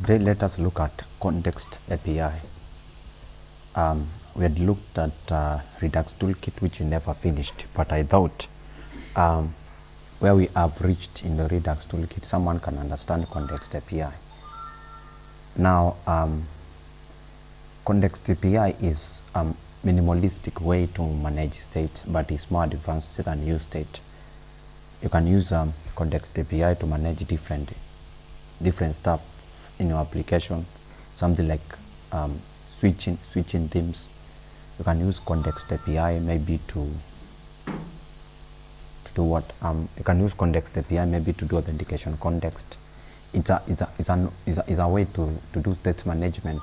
Today let us look at context API. We had looked at Redux Toolkit, which we never finished, but I thought where we have reached in the Redux Toolkit, someone can understand context API. Now, context API is a minimalistic way to manage state, but it's more advanced than use state. You can use context API to manage different stuff in your application, something like switching themes. You can use context API maybe to do what? You can use context API maybe to do authentication context. It's a way to do state management.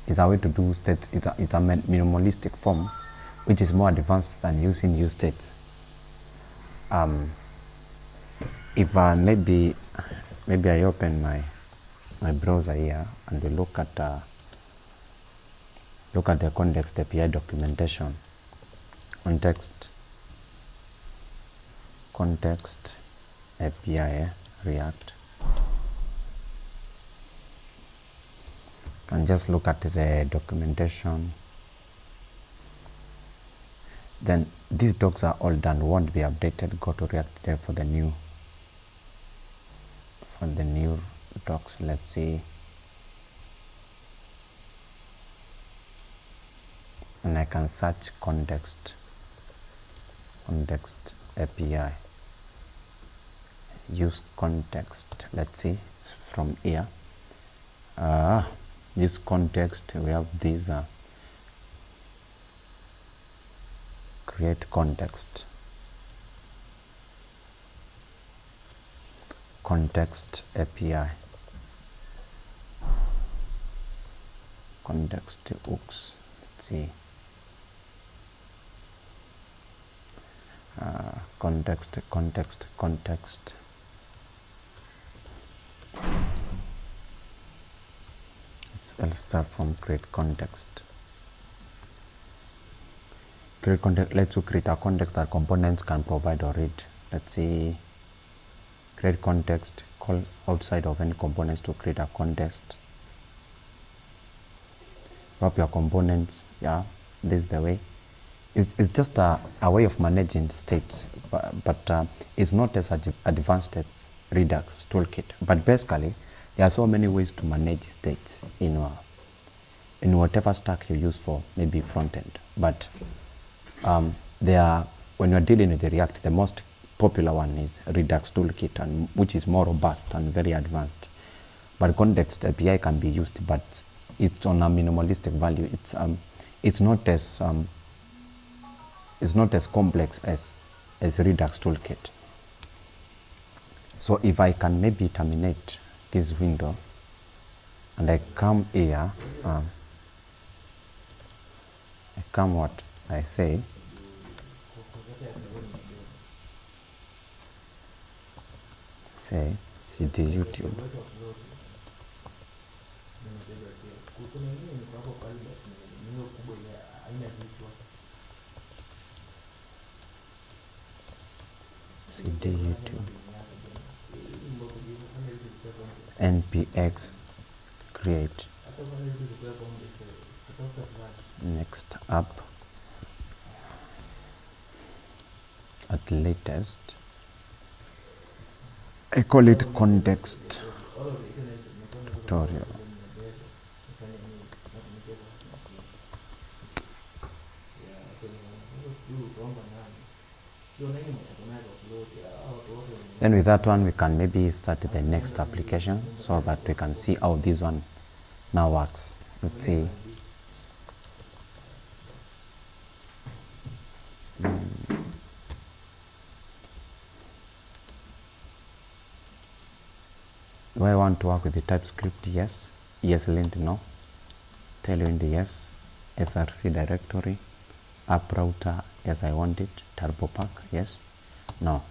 It's a way to do state. It's a minimalistic form, which is more advanced than using use states. If maybe I open my browser here and we look at the context API documentation. Context API React. Can just look at the documentation. Then these docs are all done, won't be updated. Go to React there for the new docs. Let's see, and I can search context API, use context. Let's see, it's from here. This context, we have these create context API, context hooks. Let's see, context. I'll start from create context. Let's create a context that components can provide or read. Let's see, create context, call outside of any components to create a context. Wrap your components. Yeah, this is the way. It's just a way of managing states, but it's not as advanced as Redux Toolkit. But basically, there are so many ways to manage states in whatever stack you use for maybe front end. But when you're dealing with the React, the most popular one is Redux Toolkit, and which is more robust and very advanced. But context API can be used, but it's on a minimalistic value. It's not as complex as Redux Toolkit. So if I can maybe terminate this window and I come here, I say cd YouTube. cd YouTube npx create next app at latest. I call it context tutorial. Then with that one, we can maybe start the next application so that we can see how this one now works. Let's see. Do I want to work with the TypeScript? Yes. ESLint? No. Tailwind? Yes. SRC directory. App router? Yes, I want it. Turbo pack? Yes. No.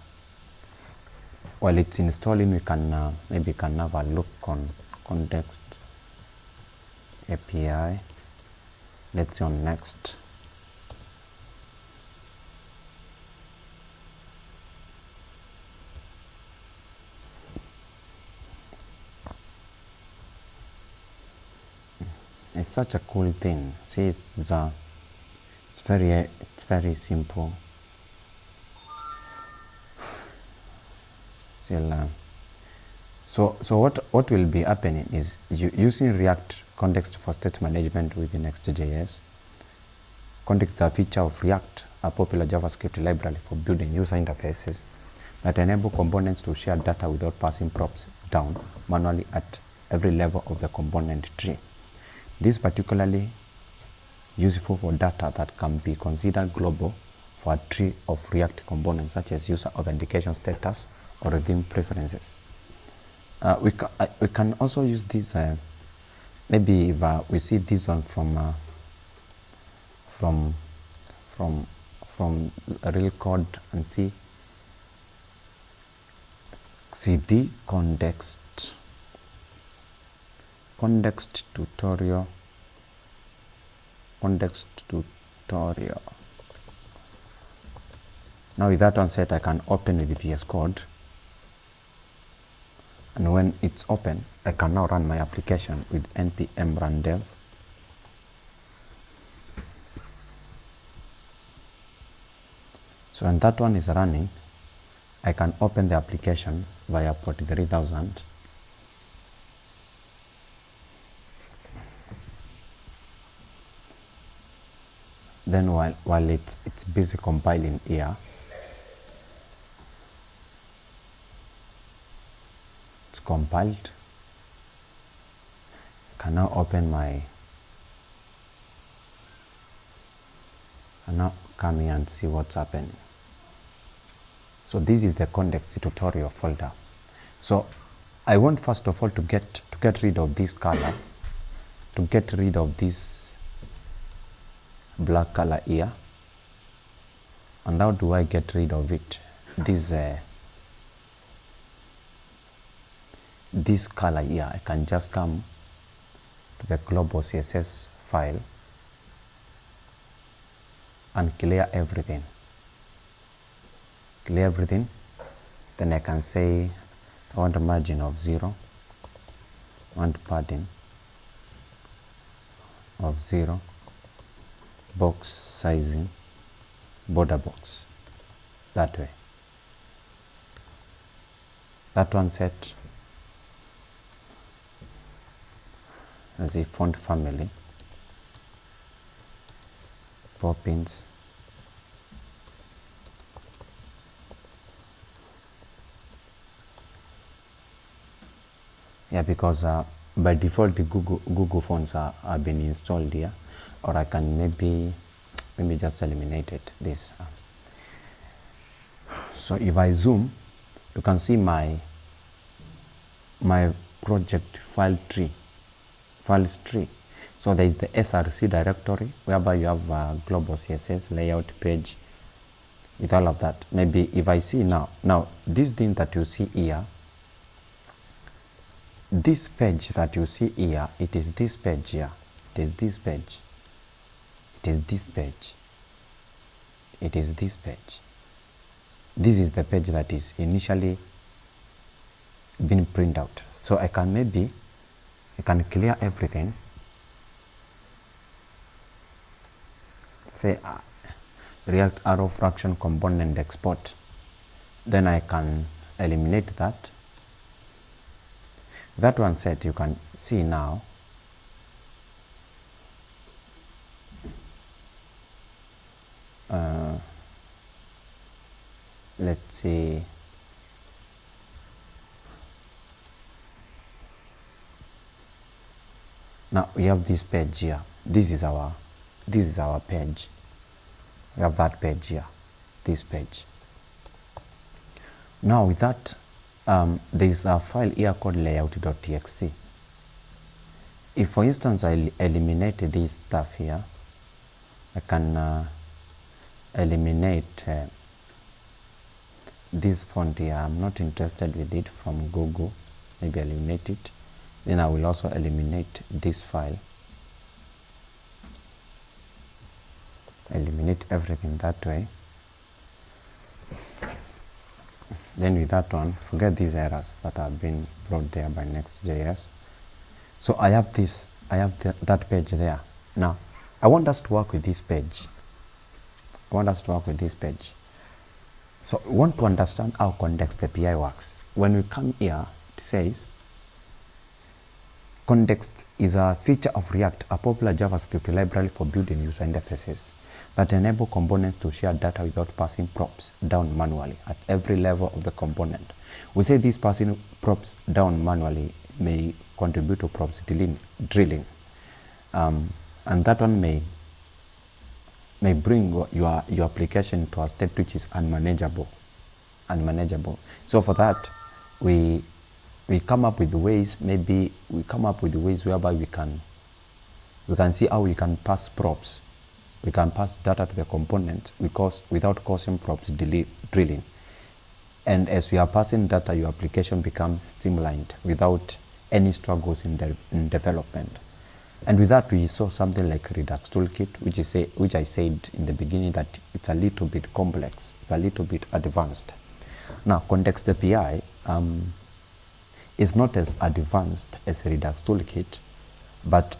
While it's installing, we can maybe have a look on context API. Let's see on next. it's such a cool thing. See, it's very simple. Still, so what will be happening is using React context for state management with Next.js. Context is a feature of React, a popular JavaScript library for building user interfaces that enable components to share data without passing props down manually at every level of the component tree. This is particularly useful for data that can be considered global for a tree of React components, such as user authentication status or theme preferences. We can also use this, maybe if we see this one from real code and see cd context tutorial. Now with that one set, I can open with VS Code, and when it's open, I can now run my application with npm run dev. So when that one is running, I can open the application via port 3000. Then while it's busy compiling here, it's compiled. I can now open my, and now come here and see what's happening. So this is the context tutorial folder. So I want first of all to get rid of this color, to get rid of this black color here. And how do I get rid of it? This color here, I can just come to the global CSS file and clear everything. Then I can say I want a margin of 0, I want padding of 0, box sizing, border box, that way. That one set as a font family, Poppins, yeah, because by default the Google fonts are been installed here, or I can maybe just eliminate it. This. So if I zoom, you can see my project files tree. So there is the src directory whereby you have a global CSS layout page with all of that. Maybe if I see now this thing that you see here, this page that you see here, it is this page here, it is this page, it is this page, it is this page. This is the page that is initially been printed out. So I can clear everything, say React arrow fraction component export, then I can eliminate that. That one set, you can see now let's see, now we have this page here. This is our page. We have that page here, this page. Now with that, there is a file here called layout.txt. If for instance I eliminate this stuff here, I can eliminate this font here. I'm not interested with it from Google. Maybe eliminate it. Then I will also eliminate this file. Eliminate everything that way. Then with that one, forget these errors that have been brought there by Next.js. So I have this I have that page there. Now, I want us to work with this page. So we want to understand how context API works. When we come here, it says context is a feature of React, a popular JavaScript library for building user interfaces that enable components to share data without passing props down manually at every level of the component. We say this passing props down manually may contribute to props drilling, and that one may bring your application to a state which is unmanageable. So for that, we come up with ways. Maybe we come up with ways whereby we can see how we can pass props. We can pass data to the component without causing props drilling. And as we are passing data, your application becomes streamlined without any struggles in development. And with that, we saw something like Redux Toolkit, which I said in the beginning that it's a little bit complex, it's a little bit advanced. Now, Context API is not as advanced as Redux Toolkit, but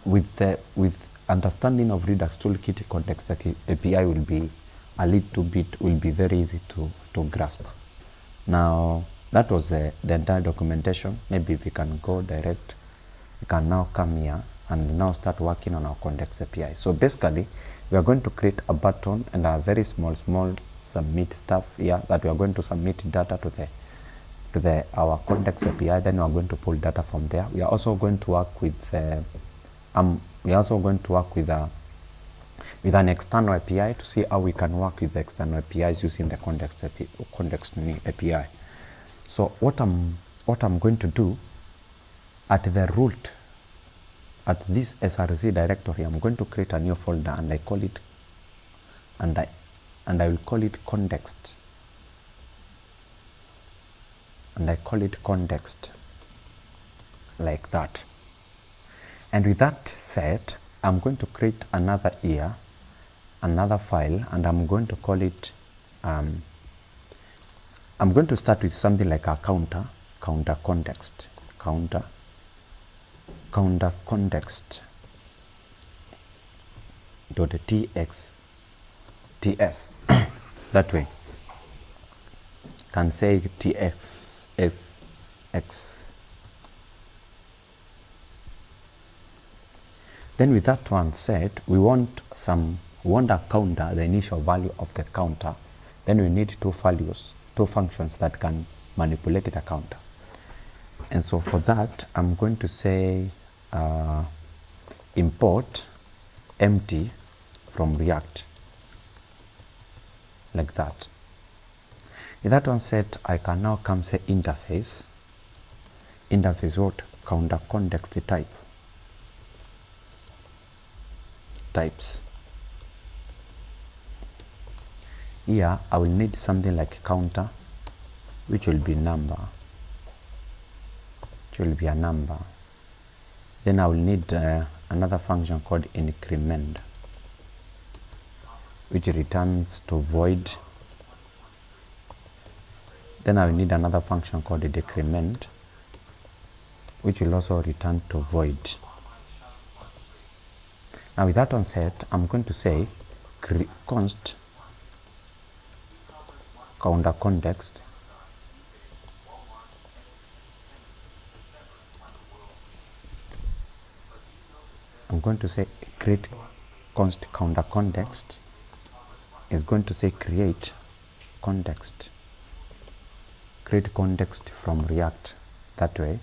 with understanding of Redux Toolkit, Context API will be very easy to grasp. Now, that was the entire documentation. Maybe if we can go direct, we can now come here and now start working on our Context API. So basically, we are going to create a button and a very small submit stuff here that we are going to submit data to our Context API. Then we are going to pull data from there. We are also going to work with an external API to see how we can work with the external APIs using the Context API. So what I'm going to do at the root, at this src directory, I'm going to create a new folder and I call it, and I will call it context. And I call it context like that. And with that said, I'm going to create another file, and I'm going to call it I'm going to start with something like a counter context dot tx that way can say txx. Then with that one said, we want a counter, the initial value of the counter. Then we need two functions that can manipulate the counter. And so for that, I'm going to say import empty from React, like that. With that one set, I can now come say interface what? Counter context types. Here I will need something like counter, which will be a number. Then I will need another function called increment, which returns to void. Then I will need another function called decrement, which will also return to void. Now with that one set, I'm going to say const counter context I'm going to say create const counter context is going to say create context from React, that way.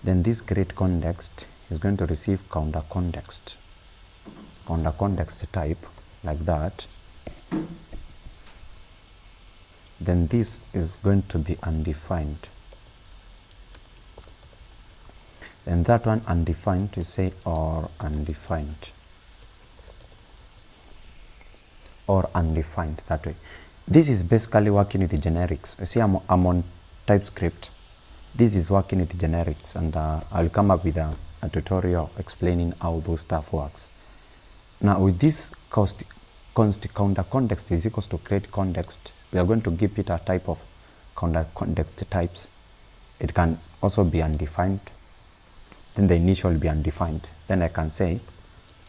Then this create context is going to receive counter context type, like that. Then this is going to be undefined. Then that one undefined, to say or undefined, that way. This is basically working with the generics. You see, I'm on TypeScript. This is working with the generics, and I'll come up with a tutorial explaining how those stuff works. Now with this const counter context is equals to create context, we are going to give it a type of counter context types. It can also be undefined, then the initial will be undefined. Then I can say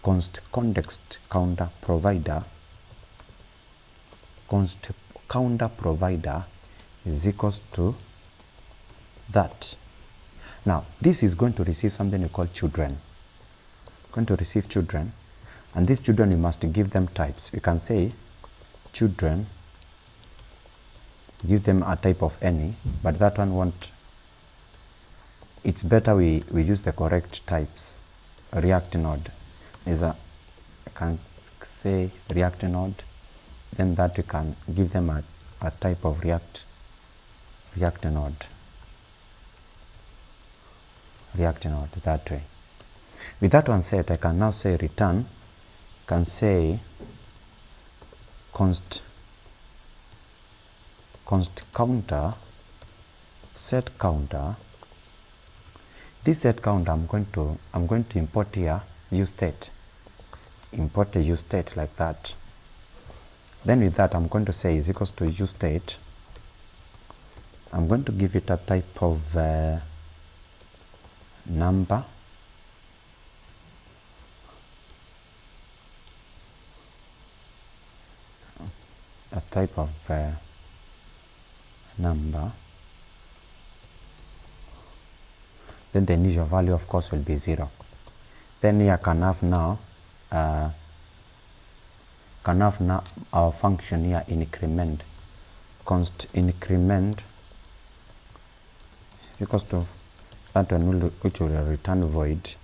const context counter provider, const counter provider is equals to that. Now this is going to receive something we call children, going to receive children, and these children we must give them types. We can say children, give them a type of any, but that one won't. It's better we use the correct types. React node is I can say React node, then that we can give them a type of React node that way. With that one set, I can now say return, can say const counter set counter. This set counter I'm going to import here useState, import the useState like that. Then with that I'm going to say is equals to useState. I'm going to give it a type of number, a type of number. Then the initial value of course will be 0. Then here can have now our function here increment, const increment equals to that one which will return void.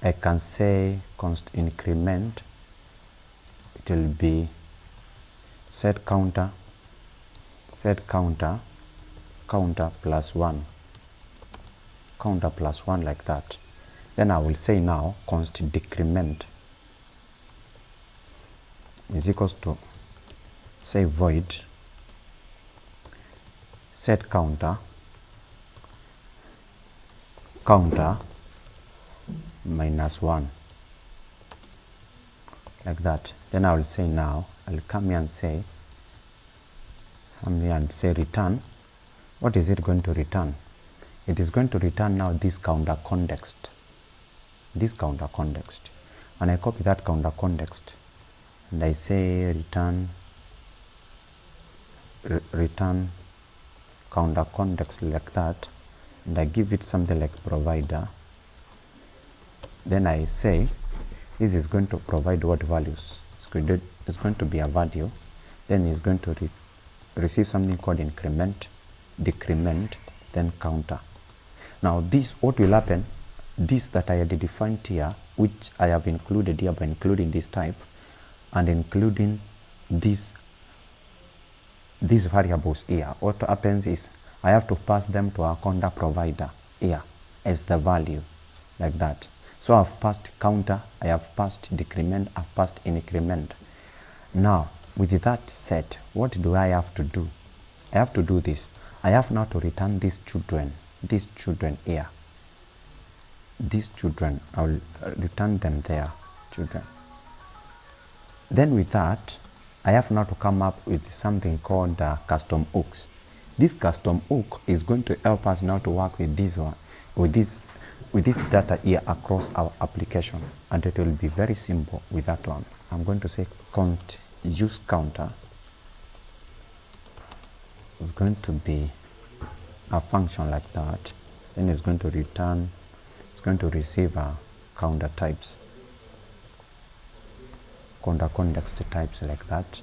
I can say const increment, it will be set counter plus 1, counter plus 1 like that. Then I will say now const decrement is equals to say void set counter minus 1 like that. Then I will say now I'll come here and say return. What is it going to return? It is going to return now this counter context, and I copy that counter context and I say return counter context like that, and I give it something like provider. Then I say this is going to provide what values. It's going to be a value. Then it's going to receive something called increment, decrement, then counter. Now this, what will happen, this that I had defined here, which I have included here by including this type and including these variables here, what happens is I have to pass them to our counter provider here as the value like that. So I've passed counter, I have passed decrement, I've passed increment. Now with that set, what do I have to do? I have to do this. I have now to return these children here. These children, I will return them there, children. Then with that, I have now to come up with something called custom hooks. This custom hook is going to help us now to work with this one, with this data here across our application, and it will be very simple with that one. I'm going to say const use counter is going to be a function like that. Then it's going to return, it's going to receive a counter types, counter context types like that.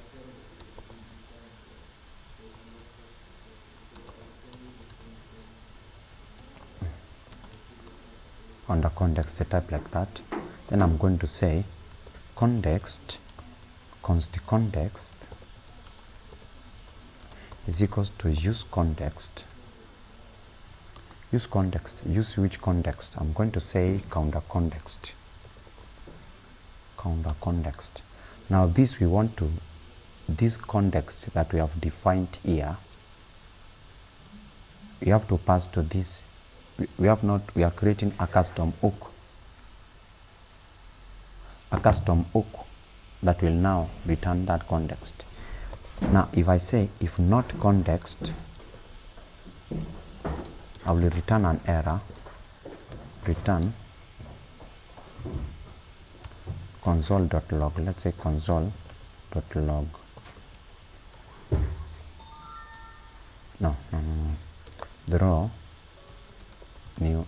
Counter context type like that. Then I'm going to say context, const context is equals to use context. Use context, use which context? I'm going to say counter context. Counter context. Now this we want to, this context that we have defined here, we have to pass to this. We are creating a custom hook. A custom hook that will now return that context. Now if I say if not context, I will return an error, return console.log. Let's say console.log. No. Draw new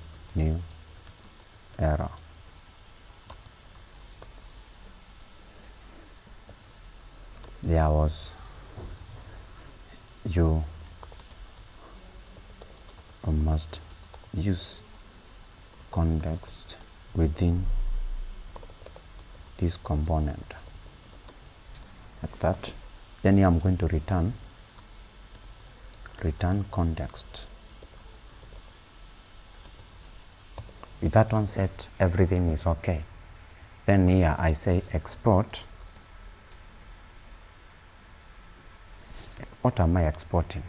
error. There was you must use context within this component, like that. Then here I'm going to return context. With that one set, everything is okay. Then here I say export. What am I exporting?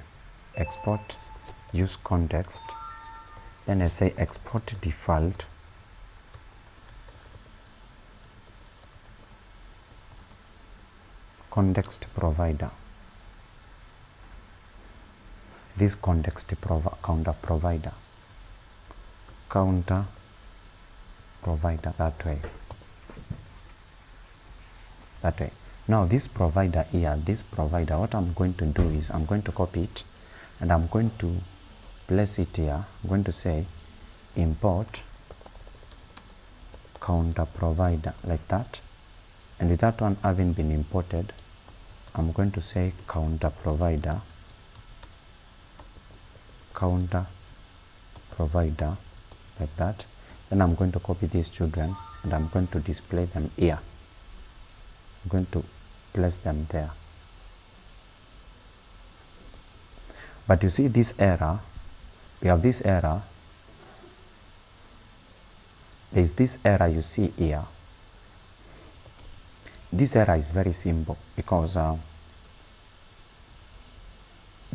Export use context. Then I say export default context provider. This context counter provider that way. Now this provider here, what I'm going to do is I'm going to copy it and I'm going to place it here. I'm going to say import counter provider, like that. And with that one having been imported, I'm going to say counter provider, like that. Then I'm going to copy these children and I'm going to display them here. I'm going to place them there. But you see this error, we have this error. There is this error you see here. This error is very simple because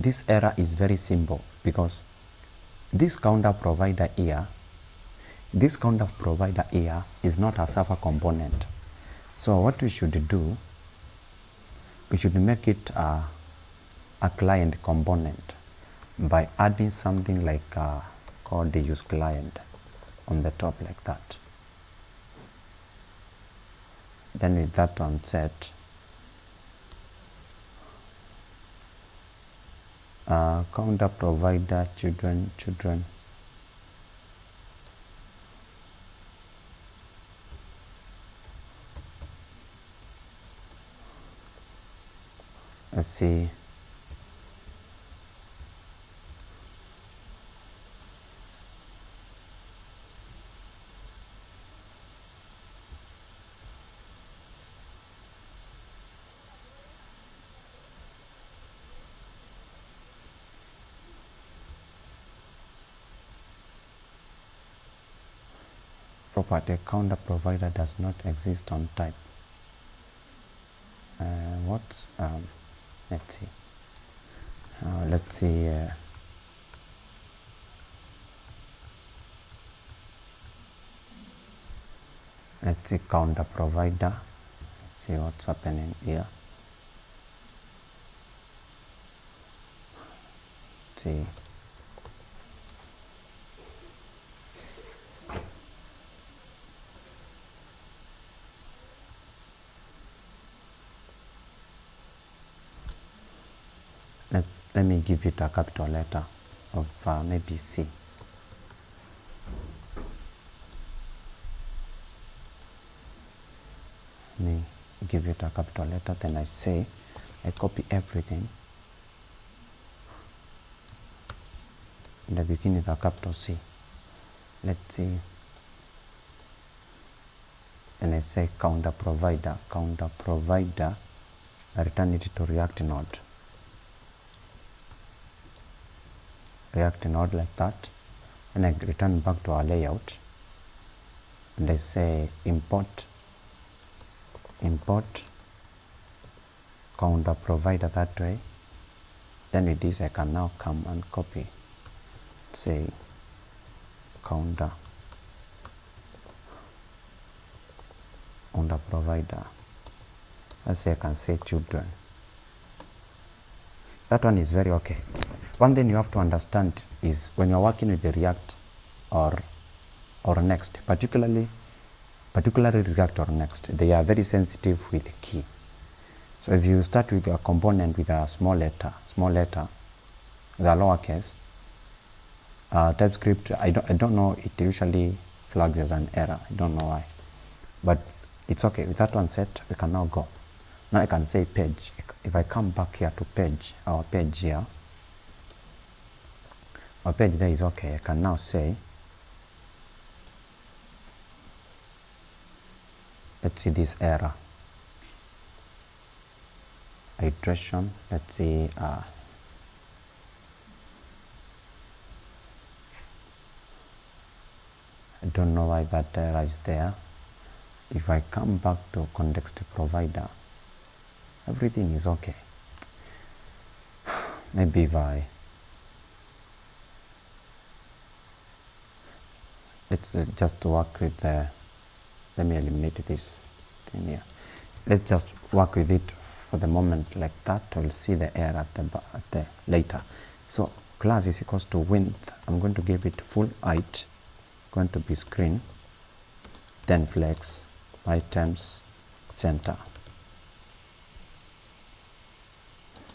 this counter provider here, is not a server component. So what we should do, we should make it a client component by adding something like called the use client on the top, like that. Then with that one set, counter provider children. Let's see. Property counter provider does not exist on type. Let's see. Let's see. Let's see counter provider. Let's see what's happening here. Let's see. Let me give it a capital letter of maybe C. Let me give it a capital letter, then I copy everything. And I begin with a capital C. Let's see. And I say counter provider, I return it to React node. Like that, and I return back to our layout and I say import counter provider that way. Then with this I can now come and copy, say counter provider. Let's say I can say children. That one is very okay. One thing you have to understand is when you're working with the React or Next, particularly React or Next, they are very sensitive with key. So if you start with a component with a small letter, the lowercase, TypeScript, I don't know, it usually flags as an error. I don't know why, but it's okay. With that one set, we can now go. Now I can say page. If I come back here to page, our page here, our page there is okay. I can now say, let's see this error. Iteration, let's see, I don't know why that error is there. If I come back to context provider, everything is okay. Maybe if let's just work with the, let me eliminate this thing here. Let's just work with it for the moment like that. We'll see the error at the later. So class is equals to width. I'm going to give it full height, going to be screen, then flex, items, center,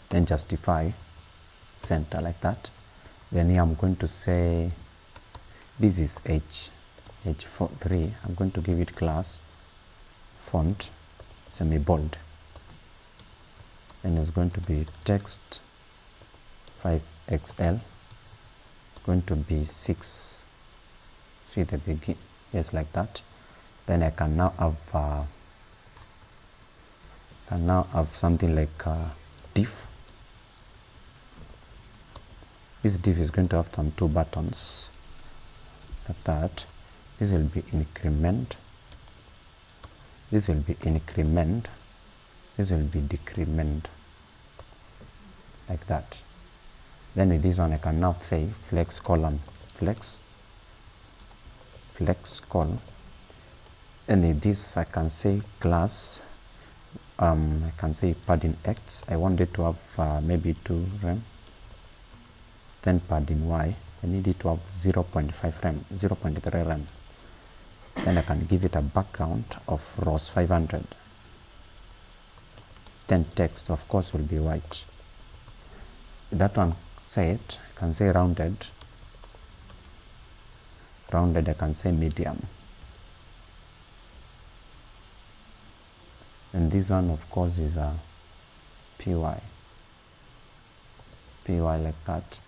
then justify, center, like that. Then here I'm going to say this is h3. I'm going to give it class font semi bold, and it's going to be text 5XL, going to be 6. See the begin, yes, like that. Then I can now have something like div. This div is going to have some 2 buttons like that. This will be increment, this will be increment, this will be decrement, like that. Then with this one I can now say flex column, flex column, and with this I can say class, I can say padding X. I want it to have maybe 2 rem. Then padding Y, I need it to have 0.5 rem, 0.3 rem. Then I can give it a background of rows 500. Then text, of course, will be white. That one said, I can say rounded, I can say medium. And this one, of course, is a py like that.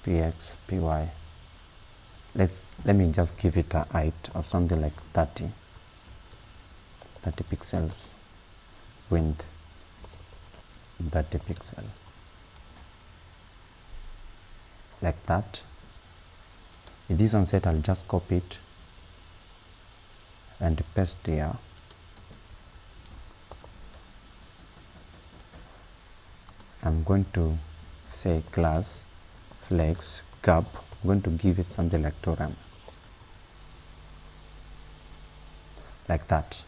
Px, py. Let me just give it a height of something like 30 pixels, width 30 pixel, like that. With this one set, I'll just copy it and paste here. I'm going to say class flex gap. I'm going to give it something like 2 rem, like that.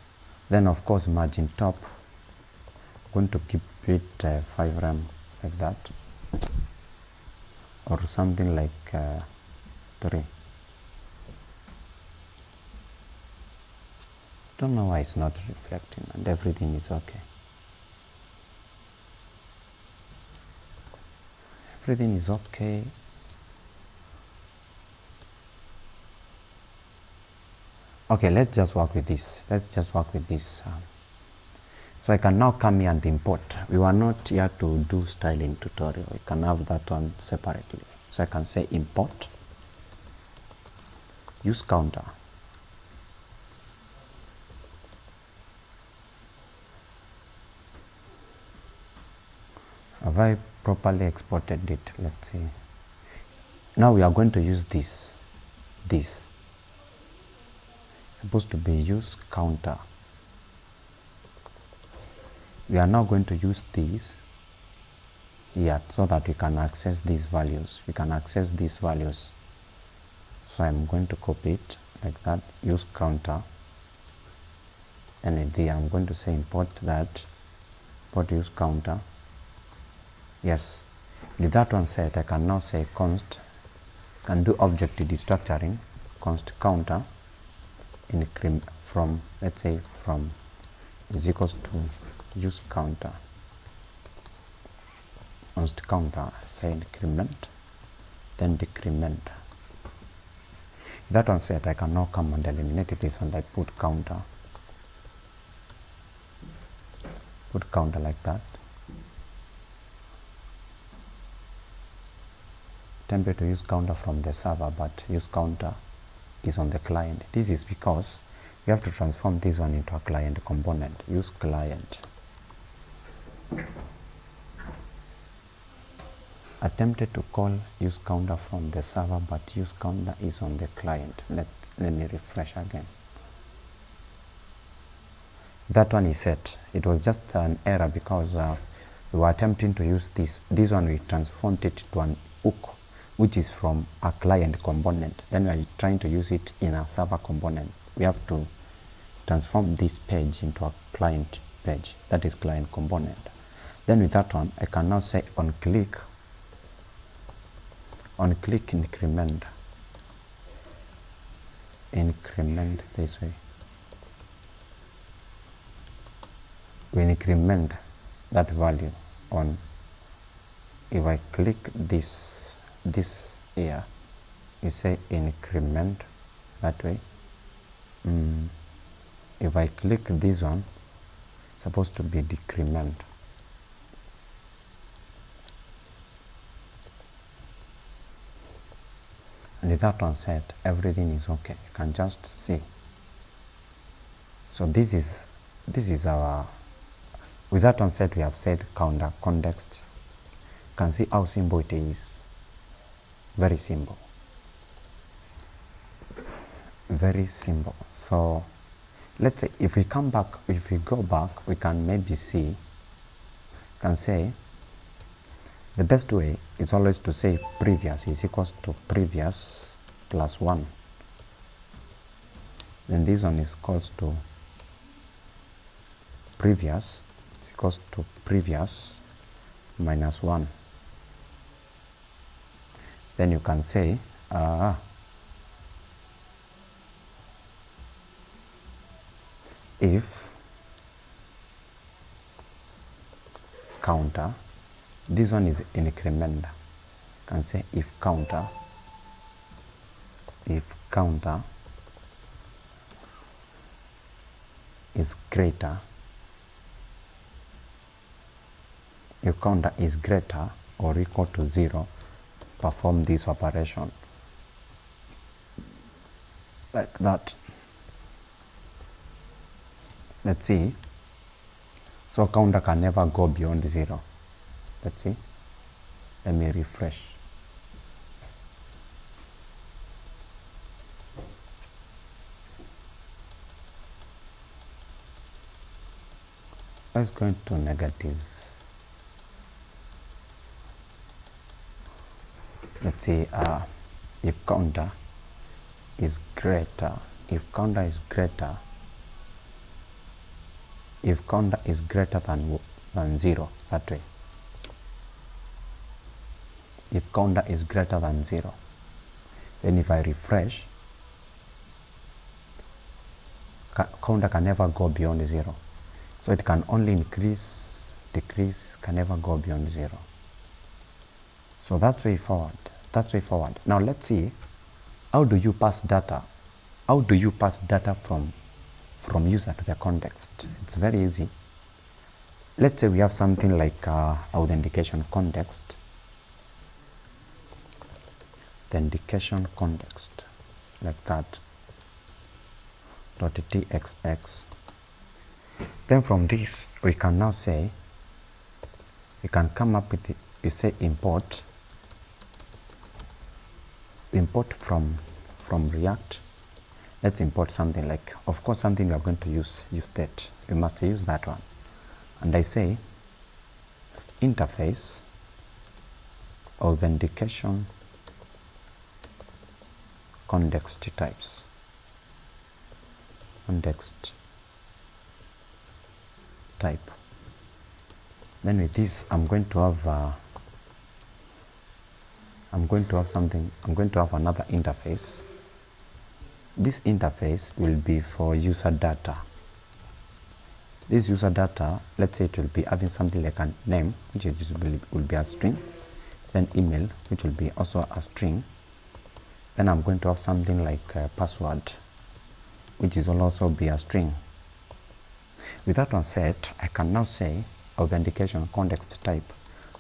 Then of course margin top, I'm going to keep it 5 rem, like that, or something like 3. Don't know why it's not reflecting, and everything is okay. Everything is okay. Okay, let's just work with this. So I can now come here and import. We were not here to do styling tutorial. We can have that one separately. So I can say import, use counter. Have I properly exported it? Let's see. Now we are going to use this supposed to be use counter. We are now going to use this here so that we can access these values. So I'm going to copy it like that, use counter, and here I'm going to say import use counter. Yes, with that one set, I can now say const, can do object destructuring, const counter increment from, let's say from is equals to use counter, const counter, say increment, then decrement. That one set, I can now come and eliminate this and I put counter like that. Tempted to use counter from the server, but use counter is on the client. This is because we have to transform this one into a client component. Use client. Attempted to call use counter from the server, but use counter is on the client. Let me refresh again. That one is set. It was just an error because we were attempting to use this one. We transformed it to an hook, which is from a client component. Then we are trying to use it in a server component. We have to transform this page into a client page, that is client component. Then with that one, I can now say on click increment this way. We increment that value on, if I click this here, you say increment that way. If I click this one, supposed to be decrement. And with that one set, everything is okay. You can just see. So this is our, with that one set, we have said counter context. You can see how simple it is. Very simple. Very simple. So let's say if we come back, if we go back, we can maybe see, can say the best way is always to say previous is equals to previous plus 1. Then this one is equals to previous is equals to previous minus 1. Then you can say if counter, this one is increment, can say if counter is greater, if counter is greater or equal to 0, perform this operation like that. Let's see. So counter can never go beyond 0. Let's see. Let me refresh. Let's go into negative. Let's see. If counter is greater, if counter is greater than 0, that way. If counter is greater than 0, then if I refresh, counter can never go beyond 0. So it can only increase, decrease, can never go beyond 0. So that's way forward. Now let's see, how do you pass data? How do you pass data from user to the context? It's very easy. Let's say we have something like authentication context. Authentication context like that. .txx. Then from this we can now say, we can come up with you say import from React. Let's import something like, of course, something we are going to use state. We must use that one. And I say interface authentication context types. Context type. Then with this, I'm going to have another interface. This interface will be for user data. This user data, let's say it will be having something like a name, which will be a string, then email, which will be also a string. Then I'm going to have something like a password, which will also be a string. With that one set, I can now say authentication context type.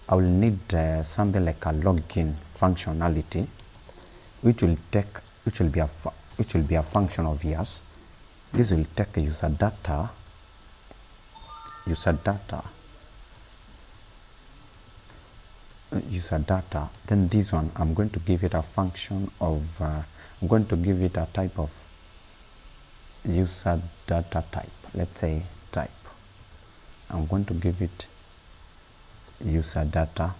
I will need something like a login functionality, which will be a function of yours. This will take user data. Then this one, I'm going to give it a function of I'm going to give it a type of user data type. Let's say type. I'm going to give it user data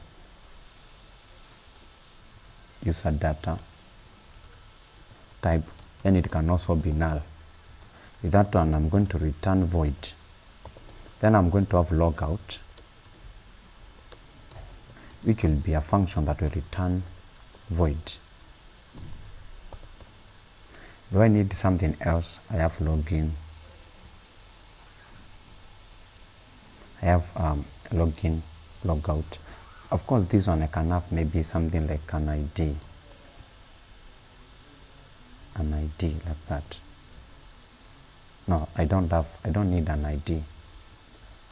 type. Then it can also be null. With that one, I'm going to return void. Then I'm going to have logout, which will be a function that will return void. Do I need something else? I have login. I have login, logout. Of course, this one I can have maybe something like an ID like that. No, I don't need an ID.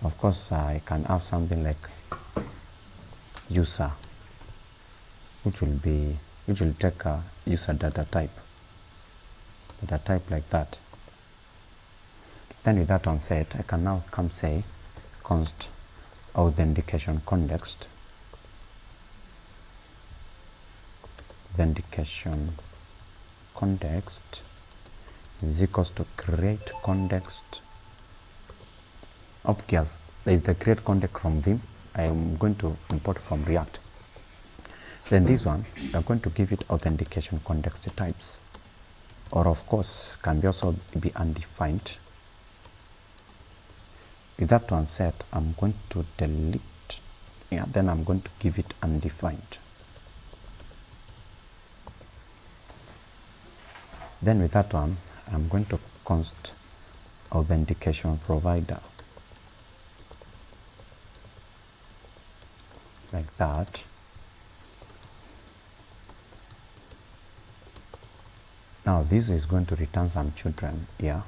Of course, I can have something like user, which will take a user data type like that. Then with that one set, I can now come say const authentication context is equals to create context. Of course, there is the create context from Vim. I am going to import from React. Then this one, I'm going to give it authentication context types, or of course can also be undefined. With that one set, I'm going to delete. Then I'm going to give it undefined. Then with that one, I'm going to const authentication provider like that. Now this is going to return some children here.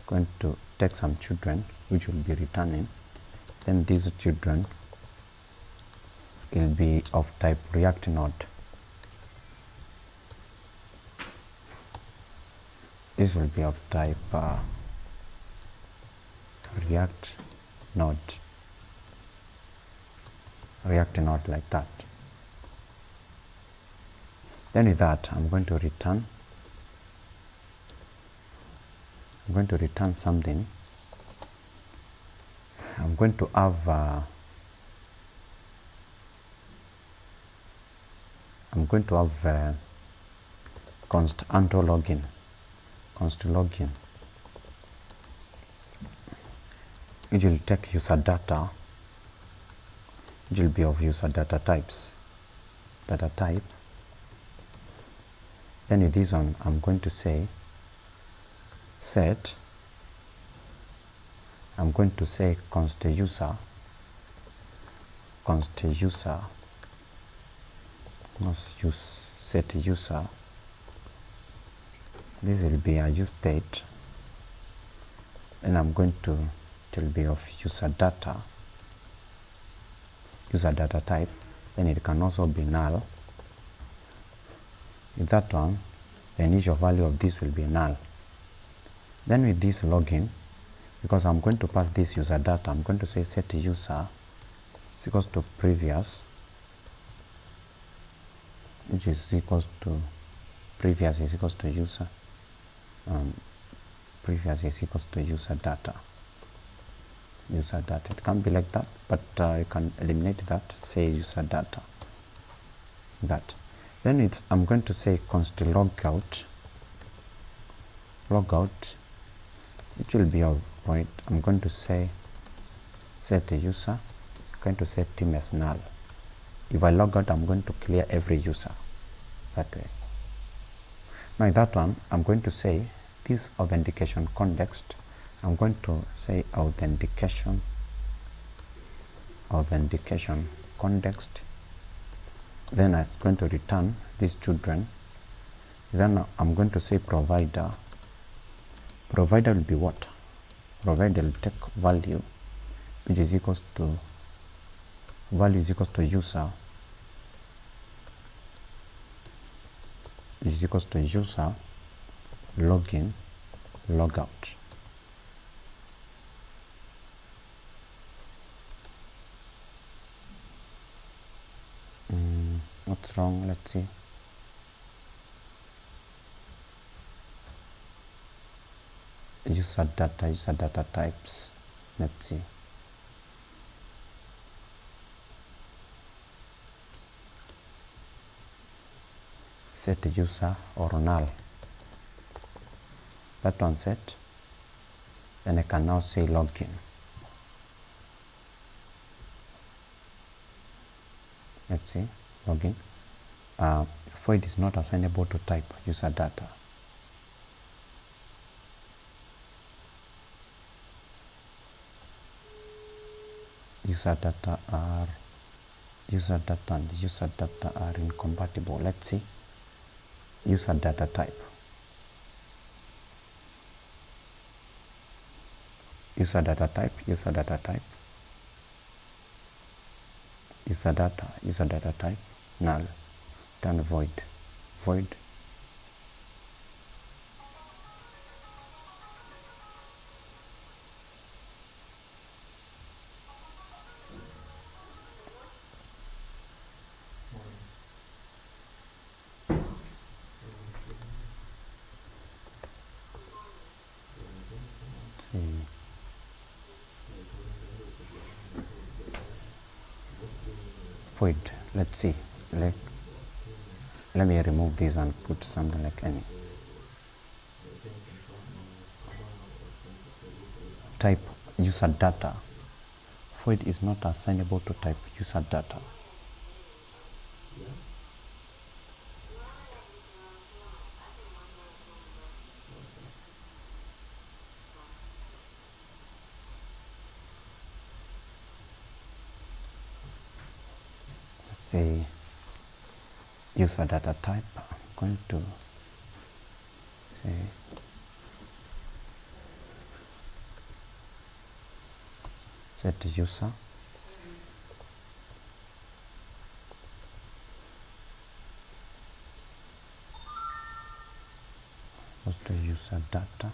Going to take some children which will be returning. Then these children will be of type React node. This will be of type React node like that. Then with that, I'm going to return something. I'm going to have const login, which will take user data, which will be of user data types, data type. Then with this one, I'm going to say set. I'm going to say const user, set user. This will be a use state. And I'm going to, it will be of user data type. Then it can also be null. With that one, the initial value of this will be null. Then with this login, because I'm going to pass this user data, I'm going to say set user is equals to previous, which is equals to previous is equals to user. Previous is equals to user data. It can be like that, but you can eliminate that, say user data. that. Then I'm going to say const logout, it will be of void. I'm going to say set a user, I'm going to set team as null. If I log out, I'm going to clear every user that way. Now in that one, I'm going to say this authentication context, I'm going to say authentication context, then it's going to return these children. Then I'm going to say provider will be what? Provider will take value which is equals to user, is equals to user login logout. What's wrong? Let's see. User data types. Let's see. Set user or null. That one set. Then I can now say login. Let's see, login. Void is not assignable to type user data. User data and user data are incompatible. Let's see. User data type. User data type. User data type null. Turn void. Void. Let's see. Let me remove this and put something like any type user data. Void is not assignable to type user data. The user data type, I'm going to say set user what's the user data,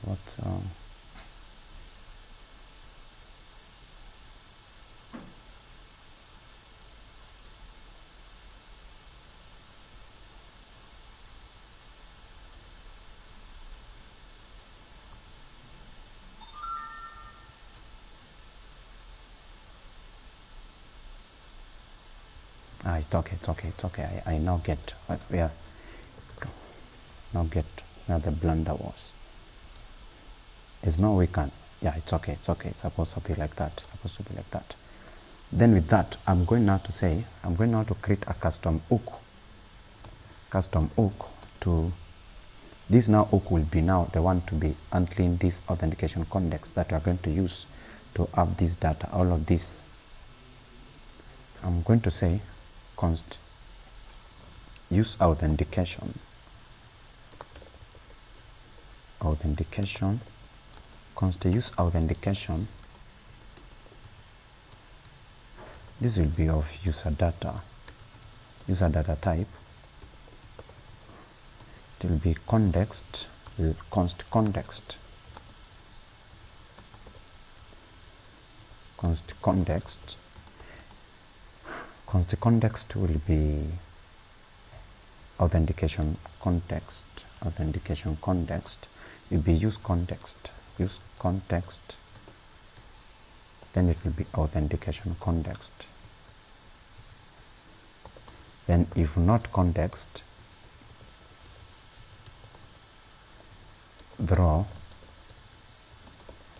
what's it's okay. I now get where the blunder was. It's no we can. Yeah, it's okay. It's supposed to be like that. Then with that, I'm going now to create a custom hook. To this now hook will be now the one to be handling this authentication context that we are going to use to have this data, all of this. I'm going to say const use authentication, const use authentication. This will be of user data type. It will be const context will be authentication context will be use context, then it will be authentication context. Then if not context, throw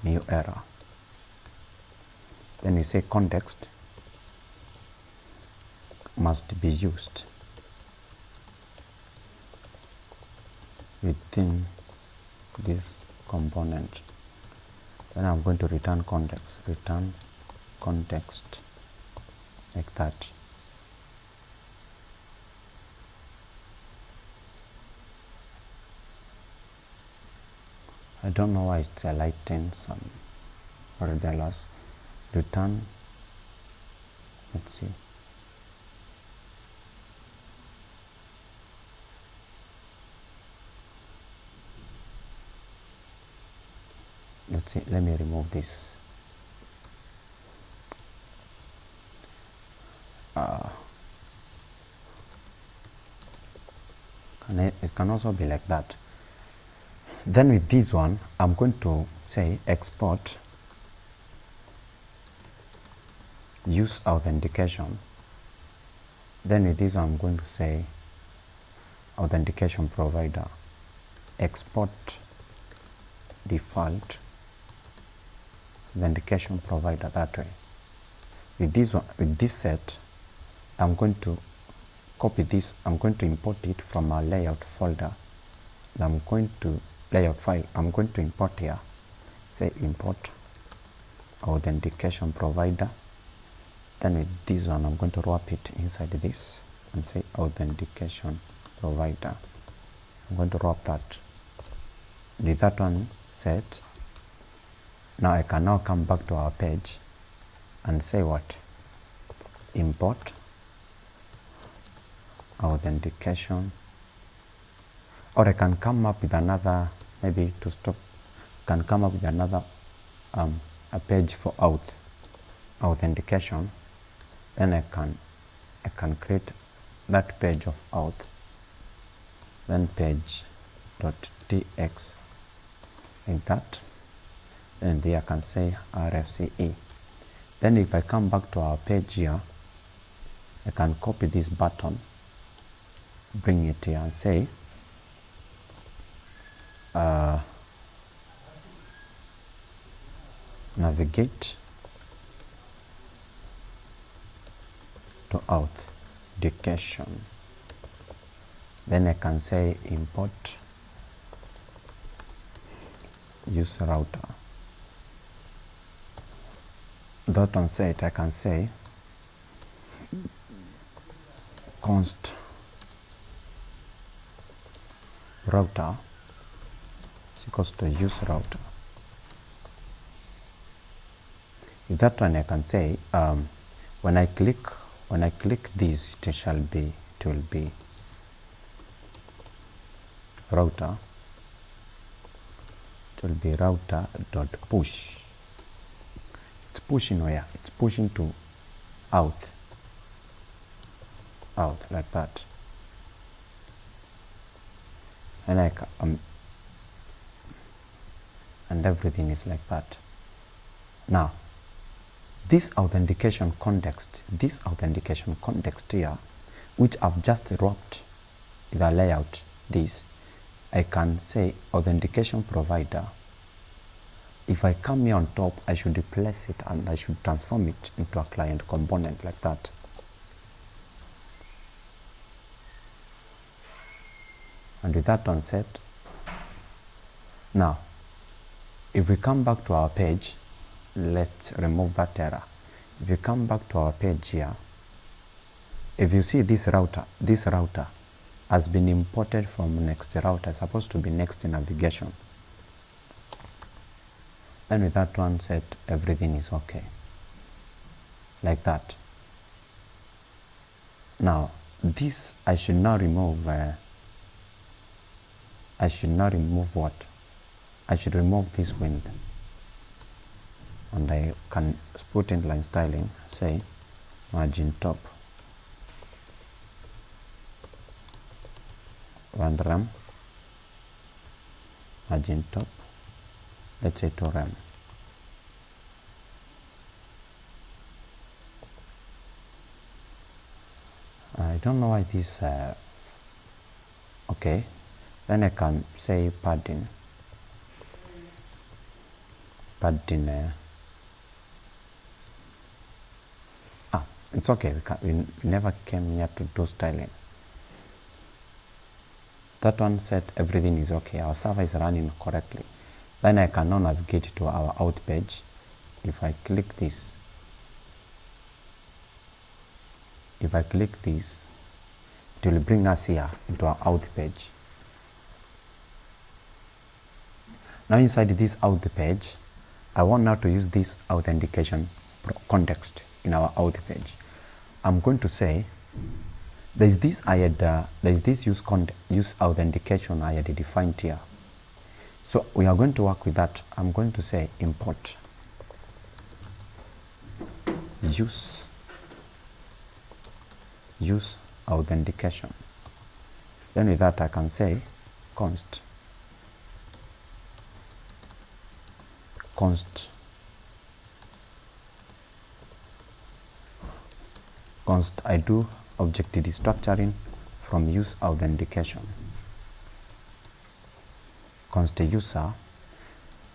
new error. Then you say context must be used within this component. Then I'm going to return context like that. I don't know why it's highlighting some ridiculous. Return, let's see. Let's see, let me remove this. It can also be like that. Then with this one, I'm going to say export use authentication. Then with this one, I'm going to say authentication provider, export default authentication provider, that way. With this one, with this set, I'm going to copy this. I'm going to import it from our layout folder. I'm going to layout file. I'm going to import here. Say import authentication provider. Then with this one, I'm going to wrap it inside this and say authentication provider. I'm going to wrap that. With that one set, now I can now come back to our page and say what? Import authentication. Or I can come up with another, maybe to stop, can come up with another a page for authentication. Then I can create that page of auth, then page.tx like that, and there I can say RFCE. Then if I come back to our page here, I can copy this button, bring it here and say navigate to authentication. Then I can say import use router. That one set, I can say const router is equals to use router. With that one, I can say when I click this, it will be router. It will be router dot push. It's pushing where? It's pushing to out like that. And and everything is like that. Now this authentication context here, which I've just wrapped with a layout, this I can say authentication provider. If I come here on top, I should replace it and I should transform it into a client component like that. And with that one set, now if we come back to our page, let's remove that error. If you come back to our page here, if you see this router has been imported from Next router. It's supposed to be Next navigation. And with that one set, everything is okay like that. Now this I should now remove what? I should remove this wind, and I can put in line styling, say margin top random margin top, let's say to rem. I don't know why this okay, then I can say padding it's okay, we never came here to do styling. That one said everything is okay, our server is running correctly. Then I can now navigate to our out page. If I click this, it will bring us here into our out page. Now inside this out page, I want now to use this authentication context in our out page. I'm going to say there's this use authentication I had defined here. So we are going to work with that. I'm going to say import use authentication. Then with that I can say const I do object destructuring from use authentication. Const user.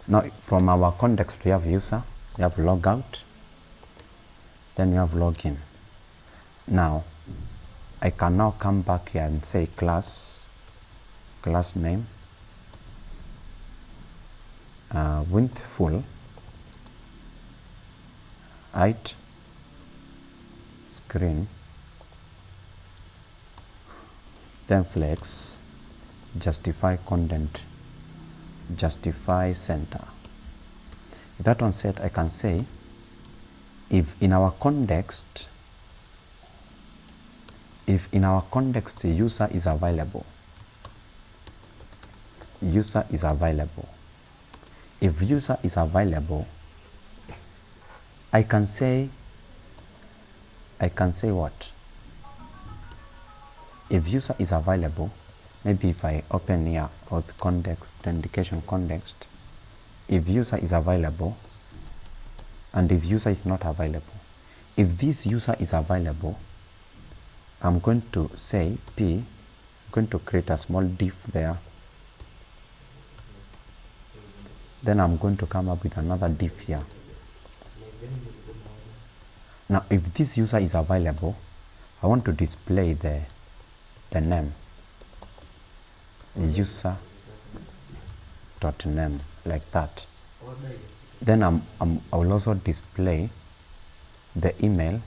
Now from our context we have user, we have logout, then we have login. Now I can now come back here and say class name, width full, height, screen, then flex, justify content, justify center. With that one set, I can say if in our context the user is available. If user is available, I can say what? If user is available, maybe if I open here auth context, authentication context, if user is available and if user is not available. If this user is available, I'm going to say I'm going to create a small div there. Then I'm going to come up with another div here. Now if this user is available, I want to display the name, user.name, like that. Then I will also display the email,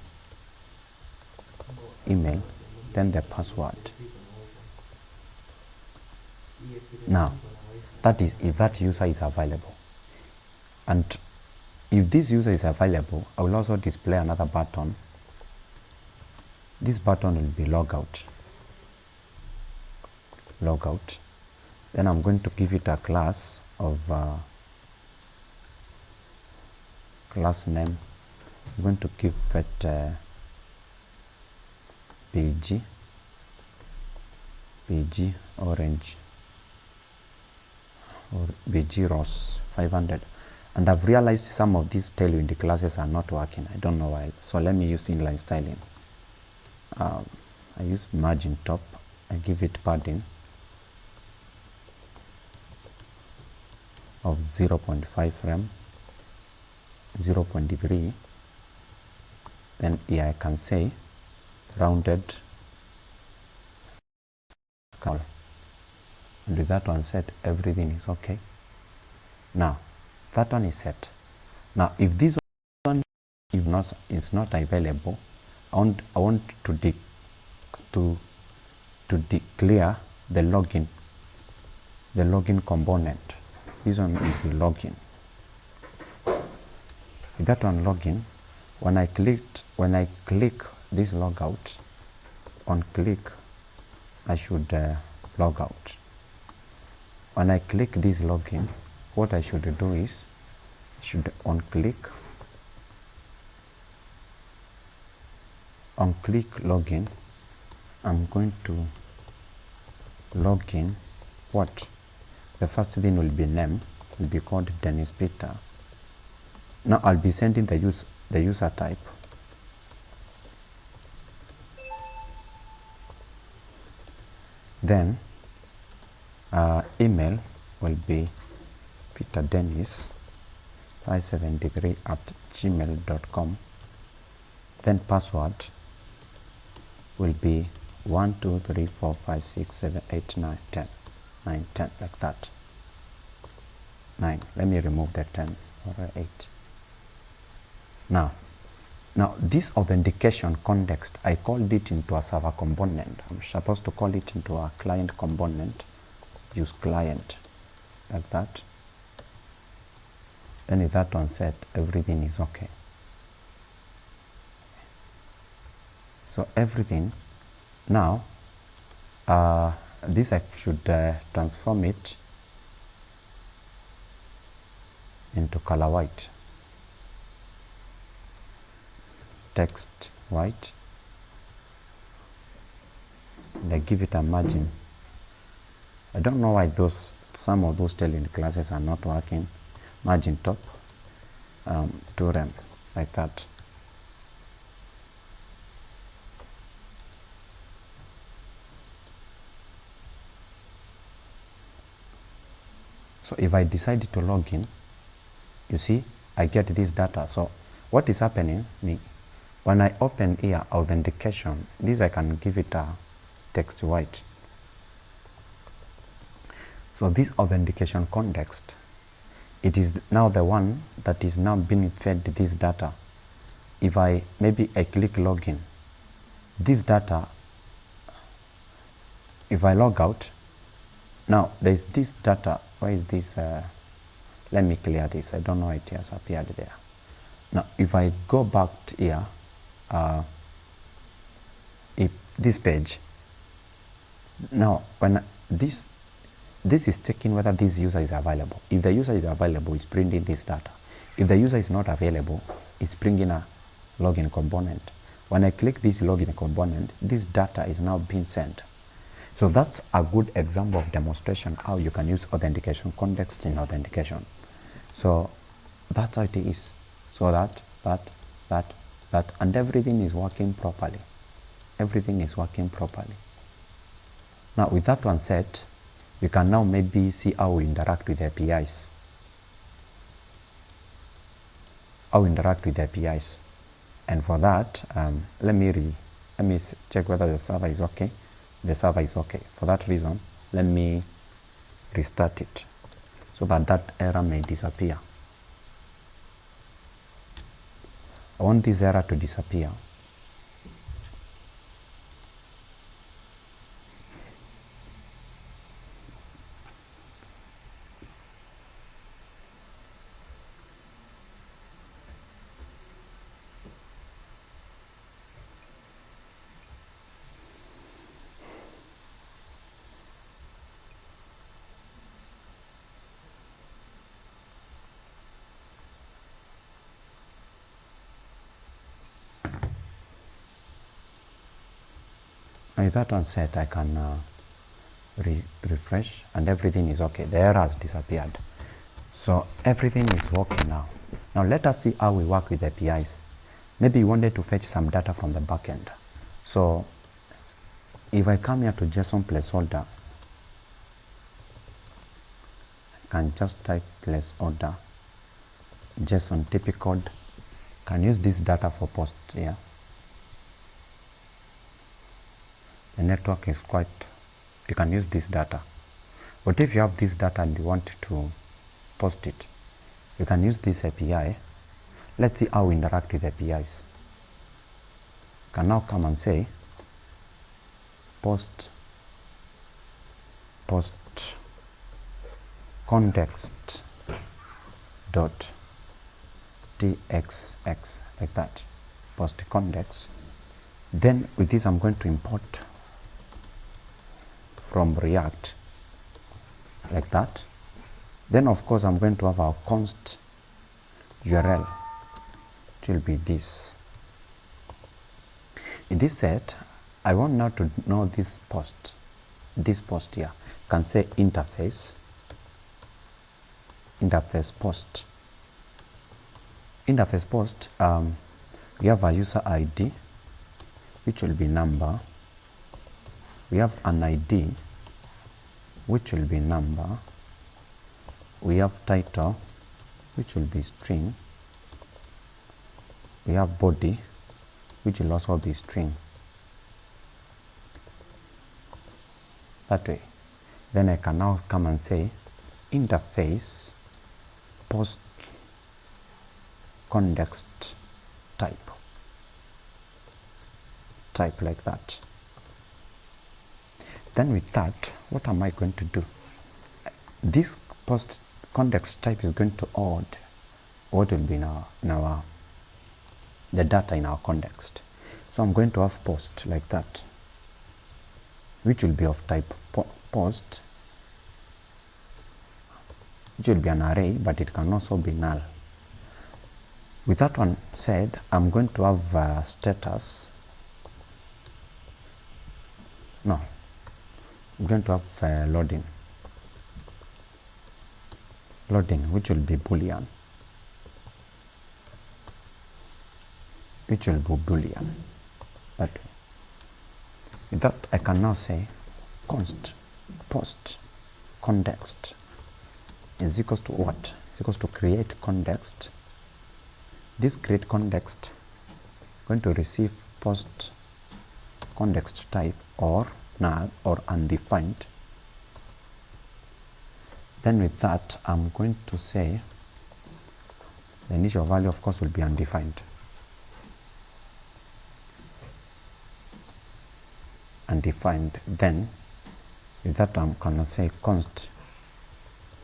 then the password. Now that is if that user is available. And if this user is available, I will also display another button. This button will be logout. Then I'm going to give it a class of class name. I'm going to give it PG orange or BG rose 500. And I've realized some of these Tailwind classes are not working. I don't know why. So let me use inline styling. I use margin top. I give it padding of 0.5 rem, 0.3. Then here I can say rounded color. And with that one set, everything is okay. Now that one is set. Now if this one is not available, I want to declare the login component. This one will be login. With that one login, when I click this logout, on click I should log out. When I click this login, what I should do is on click login, I'm going to log in what? The first thing will be name, will be called Dennis Peter. Now I'll be sending the user type. then email will be peterdennis573@gmail.com. then password will be 1 2 3 4 5 6 7 8 9 10 9 10, like that. 9, let me remove the 10 or 8. Now this authentication context, I called it into a server component. I'm supposed to call it into a client component. Use client, like that. Then with that one set, everything is okay. So everything now, this I should transform it into color white, text white, and I give it a margin. I don't know why some of those Tailwind classes are not working. Margin top, 2 rem, like that. So if I decide to log in, you see, I get this data. So what is happening, when I open here authentication, this I can give it a text white. So this authentication context, it is now the one that is now being fed this data. If maybe I click login, this data, if I log out, now there's this data. Why is this? Let me clear this. I don't know why it has appeared there. Now if I go back to here, if this page, now when this is checking whether this user is available. If the user is available, it's printing this data. If the user is not available, it's bringing a login component. When I click this login component, this data is now being sent. So that's a good example of demonstration how you can use authentication context in authentication. So that's how it is. So that, and everything is working properly. Everything is working properly. Now with that one set, we can now maybe see how we interact with APIs. And for that, let me check whether the server is okay. The server is okay. For that reason, let me restart it so that error may disappear. I want this error to disappear. With that one set, I can refresh and everything is okay. The error has disappeared. So everything is working now. Now let us see how we work with APIs. Maybe you wanted to fetch some data from the backend. So if I come here to JSON placeholder, I can just type placeholder, JSON typical. Can use this data for post here. The network is quite, you can use this data. But if you have this data and you want to post it, you can use this API. Let's see how we interact with APIs. You can now come and say post context dot txx, like that, post context. Then with this I'm going to import from React, like that. Then of course I'm going to have our const URL. It will be this. In this set, I want now to know this post here. Can say interface post. Interface post, we have a user ID, which will be number. We have an ID, which will be number. We have title, which will be string. We have body, which will also be string. That way. Then I can now come and say interface post context type like that. Then with that, what am I going to do? This post context type is going to hold what will be in our the data in our context. So I'm going to have post like that, which will be of type post, which will be an array, but it can also be null. With that one said, I'm going to have status. No, I'm going to have loading, which will be boolean, But with that, I can now say const post context is equals to what? Is equals to create context. This create context going to receive post context type or null or undefined. Then with that, I'm going to say the initial value, of course, will be undefined. Then with that, I'm gonna say const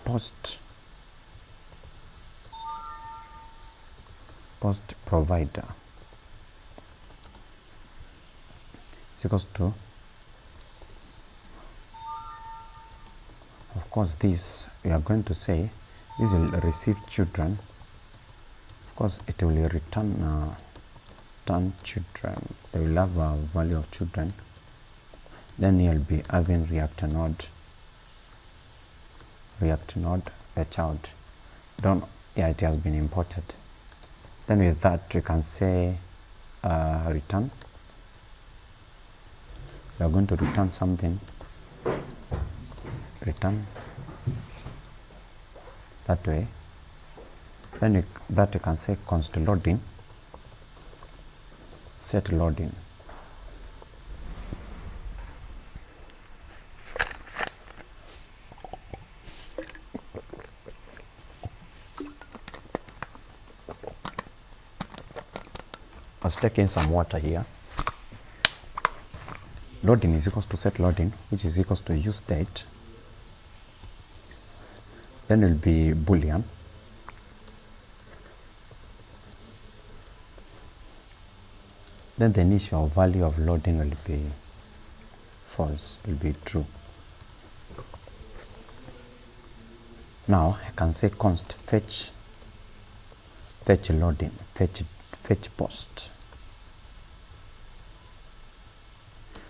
post provider is equals to, of course, this we are going to say this will receive children. Of course, it will return children. They will have a value of children. Then you'll be having React node a child. It has been imported. Then with that, we can say return. We are going to return something. Return that way. Then you can say const loading, set loading. I was taking some water here. Loading is equals to set loading, which is equals to use date. Then it will be boolean. Then the initial value of loading will be false, will be true. Now I can say const fetch loading, fetch post,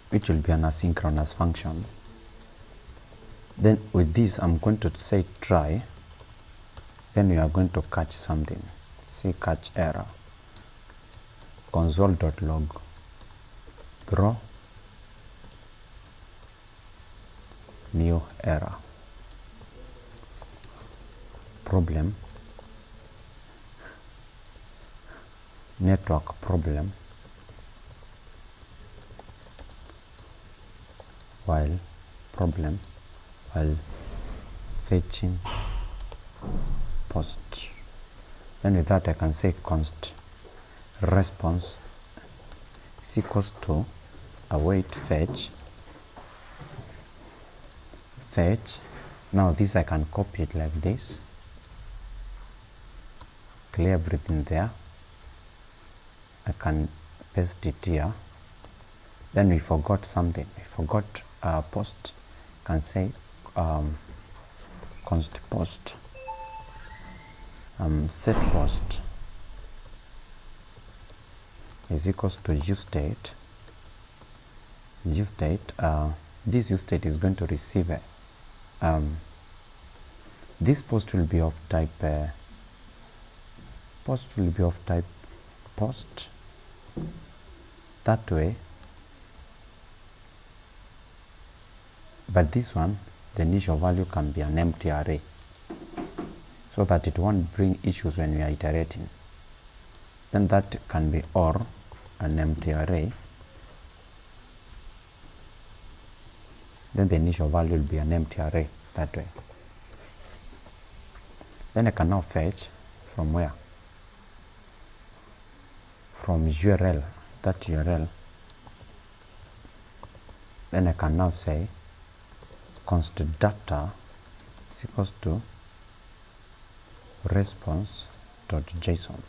which will be an asynchronous function. Then with this, I'm going to say try. Then we are going to catch something. Say catch error. Console.log throw new error problem, network problem, while fetching post. Then with that, I can say const response is equals to await fetch. Now this I can copy it like this, clear everything there. I can paste it here. Then we forgot something. We forgot post. Can say const post set post is equals to use date. This use date is going to receive this post will be of type post that way, but this one the initial value can be an empty array, so that it won't bring issues when we are iterating. Then that can be or an empty array. Then the initial value will be an empty array that way. Then I can now fetch from where? From URL, that URL. Then I can now say const data is equals to response.json.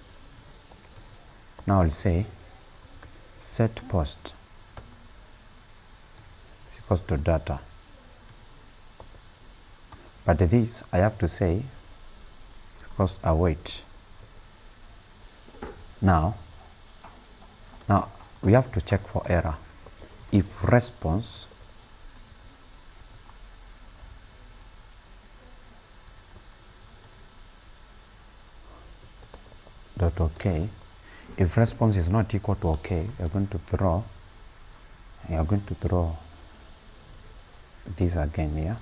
Now I'll say set post is equals to data. But this I have to say because await. Now we have to check for error. If response dot okay, if response is not equal to okay, you're going to throw this again here.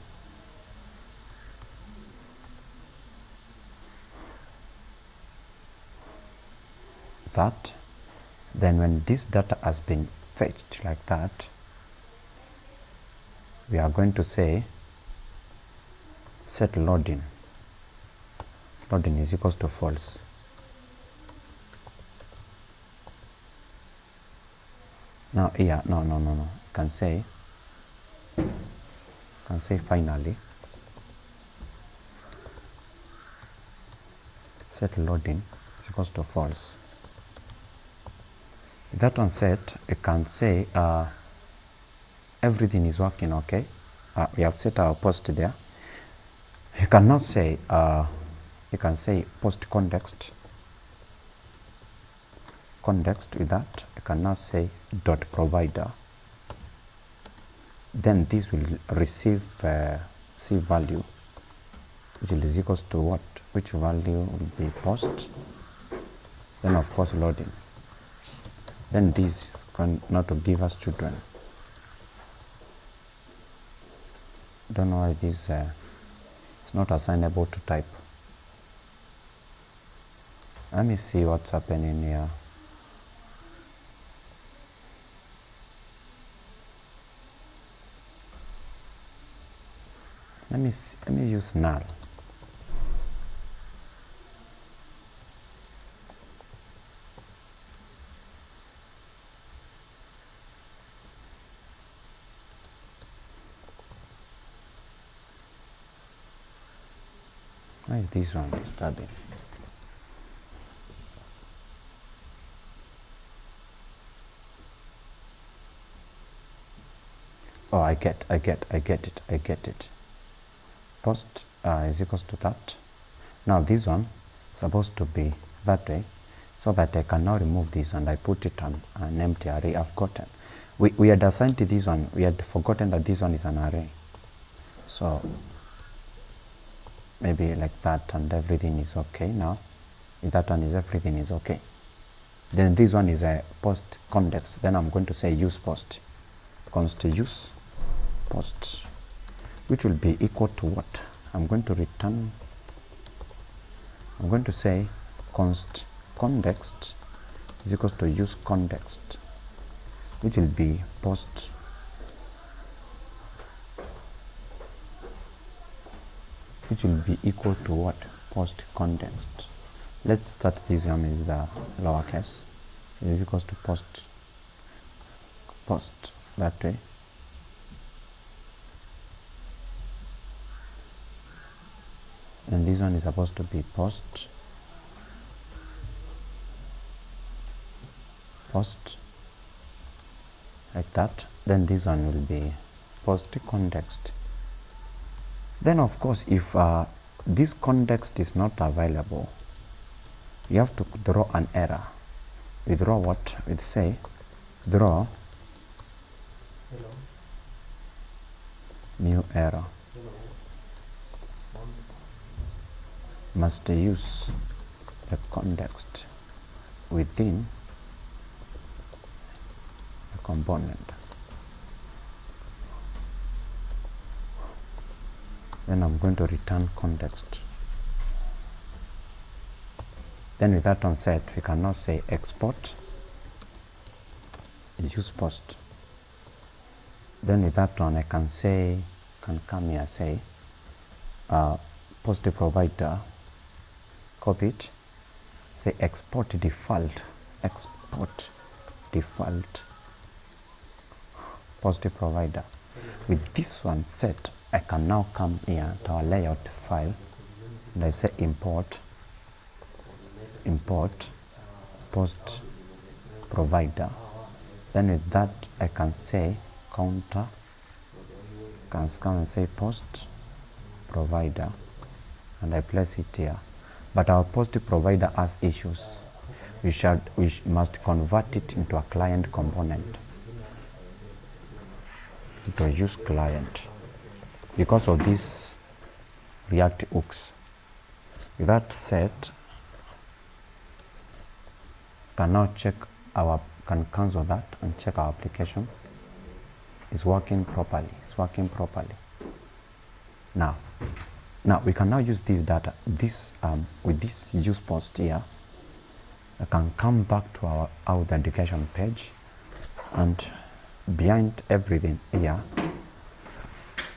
That, then when this data has been fetched like that, we are going to say set loading is equals to false. Now here, no, can say finally set loading is equals to false. With that one set, you can say everything is working okay. We have set our post there. You cannot say post context with that. You can now say dot provider. Then this will receive value, which is equals to what? Which value will be post? Then of course loading. Then this is going not to give us children. Don't know why this is not assignable to type. Let me see what's happening here. Let me use null. Why is this one disturbing? Oh, I get it. Post is equals to that. Now this one is supposed to be that way, so that I can now remove this and I put it on an empty array. I've gotten. We had assigned to this one. We had forgotten that this one is an array. So maybe like that, and everything is okay now. If that one is everything is okay. Then this one is a post context. Then I'm going to say use post. Const use post, which will be equal to what? I'm going to say const context is equals to use context, which will be post which will be equal to what? Post context. Let's start this one is the lowercase. So it is equals to post that way. And this one is supposed to be post like that. Then this one will be post context. Then of course, if this context is not available, you have to throw an error. We throw what? We say throw Hello. New error. Hello. Must use the context within the component. Then I'm going to return context. Then with that on set, we can now say export use post. Then with that one, I can say, can come here, say post provider, copy it, say export default post provider. With this one set, I can now come here to our layout file and I say import post provider. Then with that I can say counter, can come and say post provider and I place it here. But our post provider has issues. We must convert it into a client component, into a use client, because of this React hooks. With that set, can now check can cancel that and check our application is working properly. It's working properly. Now we can now use this data. With this use post here, I can come back to our authentication page, and behind everything here,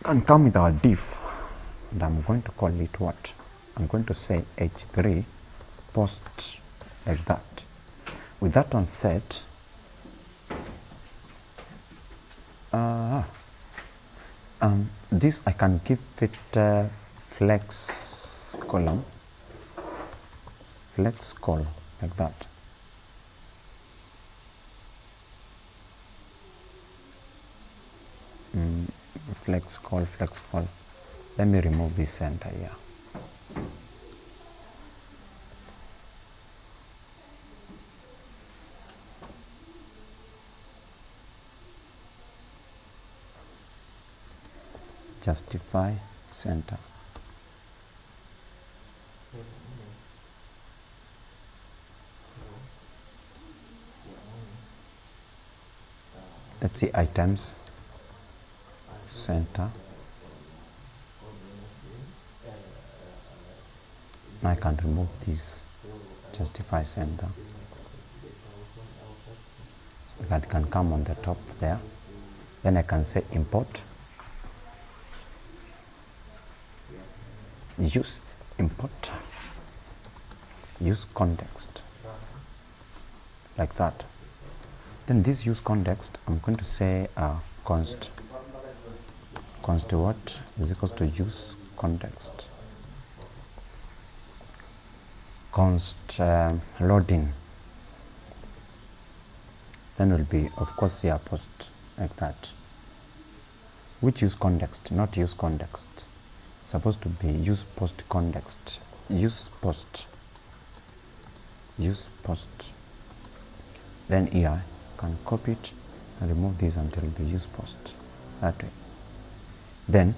can come with our div, and I'm going to call it what? I'm going to say h3 post, like that. With that one set, this I can give it flex col, like that. Flex call. Let me remove this center here. Justify center. Let's see items, center. Now I can remove this justify center. That can come on the top there. Then I can say import. Use context, like that. Then this use context, I'm going to say const what is equals to use context, const loading. Then will be, of course, here post, like that. Which use context? Not use context. Supposed to be use post context. Use post. Then here I can copy it and remove this until it be use post, that way. Then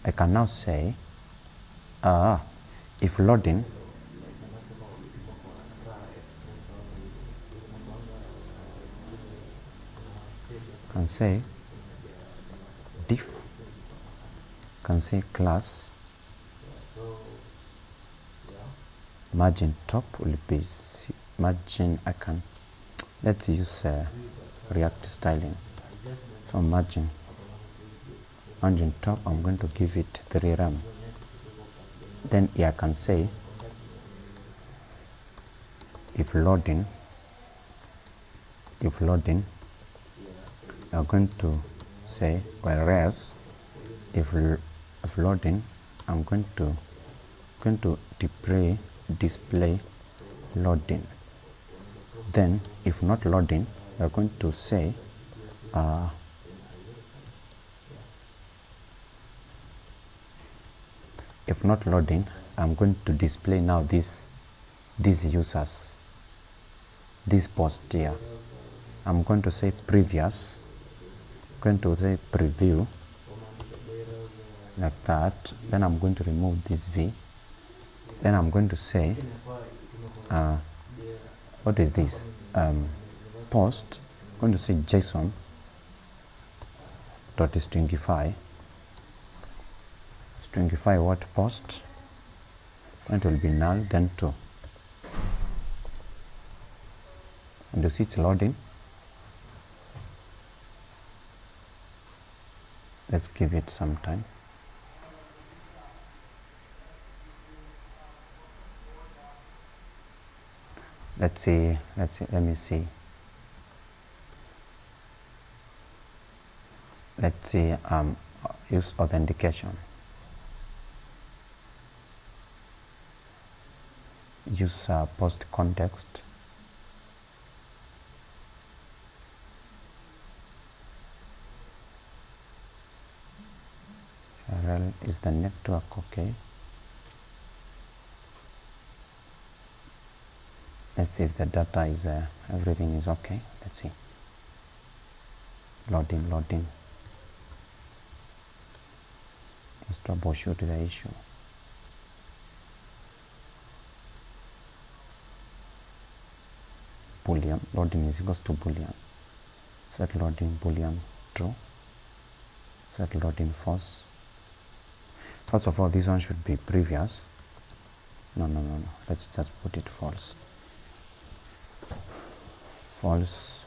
I can now say if loading, can say diff, can say class margin top will be margin. Let's use React styling. So margin top, I'm going to give it 3 rem. Then here I can say if loading, I'm going to say, whereas if loading, I'm going to display loading. Then if not loading, we're going to say if not loading, I'm going to display now these users, this post here. I'm going to say previous, going to say preview, like that. Then I'm going to remove this v. Then I'm going to say what is this post. I'm going to say JSON stringify what post, it will be null, then true. And you see it's loading. Let's give it some time. Let's see, let me see. Let's see, use authentication. Use post context. URL is the network, okay. Let's see if the data is, everything is okay. Let's see. Loading. Let's troubleshoot the issue. Boolean, loading is equals to Boolean. Set loading Boolean true. Set loading false. First of all, this one should be previous. No. Let's just put it false. False.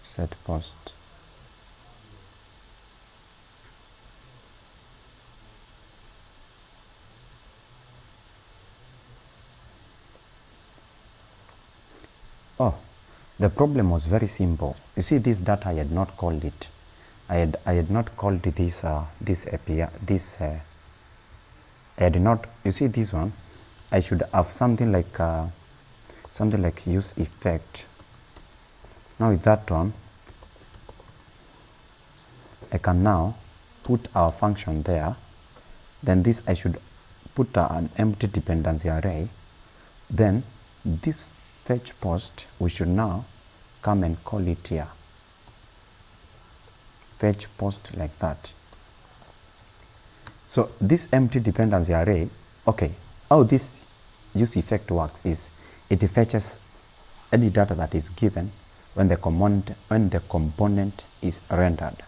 Set post. Oh, the problem was very simple. You see, this data I had not called it. I had not called this this API. I had not. You see this one. I should have something like use effect. Now with that one, I can now put our function there. Then this I should put an empty dependency array. Then this fetch post, we should now come and call it here. Fetch post like that. So this empty dependency array, okay, how this use effect works is it fetches any data that is given when the component is rendered.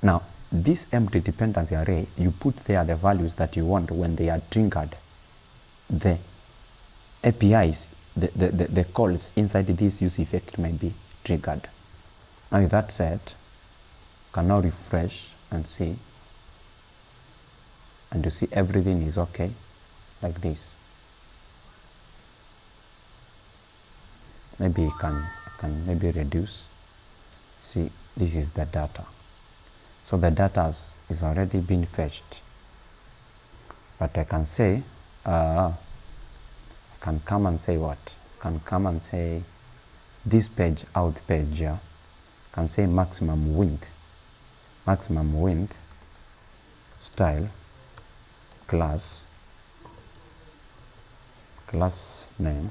Now this empty dependency array, you put there the values that you want when they are triggered. The APIs, the calls inside this use effect may be triggered. Now with that said, can now refresh and see, and you see everything is okay like this. Maybe I can maybe reduce. See, this is the data. So the data is already been fetched. But I can say, can come and say what? Can come and say this page out page here. Can say maximum width style class name.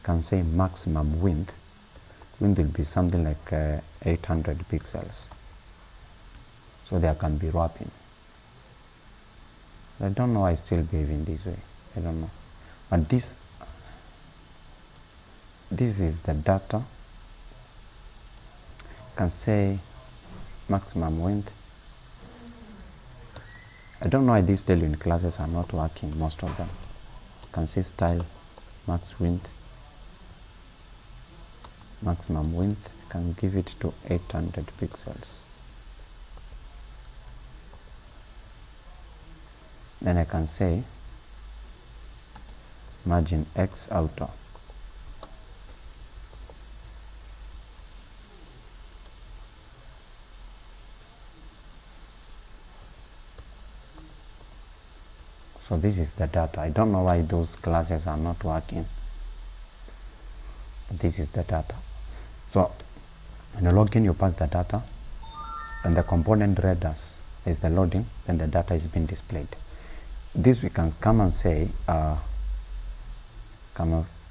Can say maximum width will be something like 800 pixels. So there can be wrapping. I don't know why I still behave in this way. I don't know. But this is the data. Can say maximum width. I don't know why these Tailwind classes are not working, most of them. Can say style max width. Maximum width, can give it to 800 pixels. Then I can say margin X auto. So this is the data. I don't know why those classes are not working. But this is the data. So when you log in, you pass the data, and the component readers is the loading, then the data is being displayed. This we can come and say, come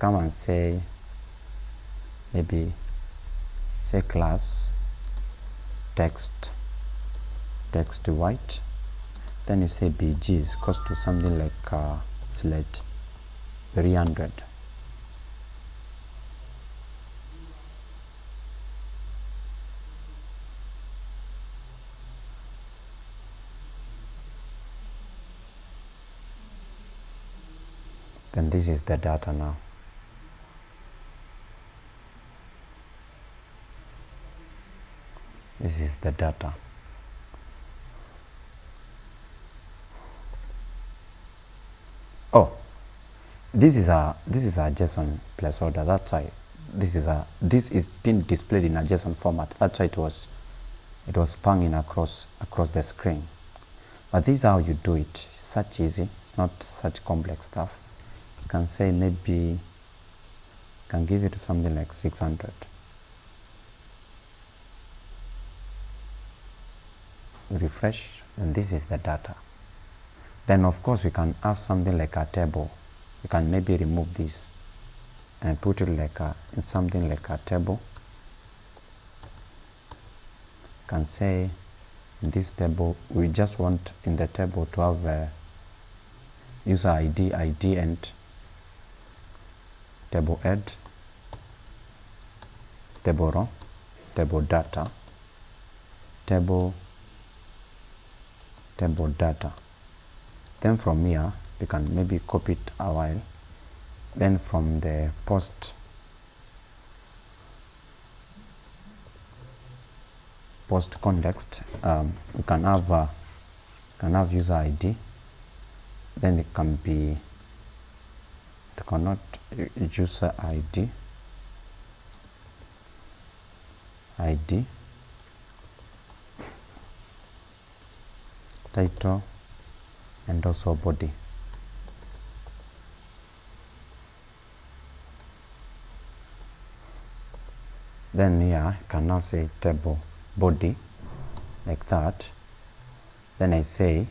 and say, maybe say class text white. Then you say bg is equals to something like slate 300. Then this is the data now. This is the data. Oh, this is a JSON placeholder. That's why this is being displayed in a JSON format. That's why it was spanning across the screen. But this is how you do it. It's such easy. It's not such complex stuff. You can say maybe can give it something like 600. Refresh, and this is the data. Then of course we can have something like a table. You can maybe remove this and put it like in something like a table. You can say in this table we just want in the table to have user ID, and table head, table row, table data, table data. Then from here you can maybe copy it a while. Then from the post context, you can have user ID. Then it can be user ID, title, and also body. Then here I can now say table body like that. Then I say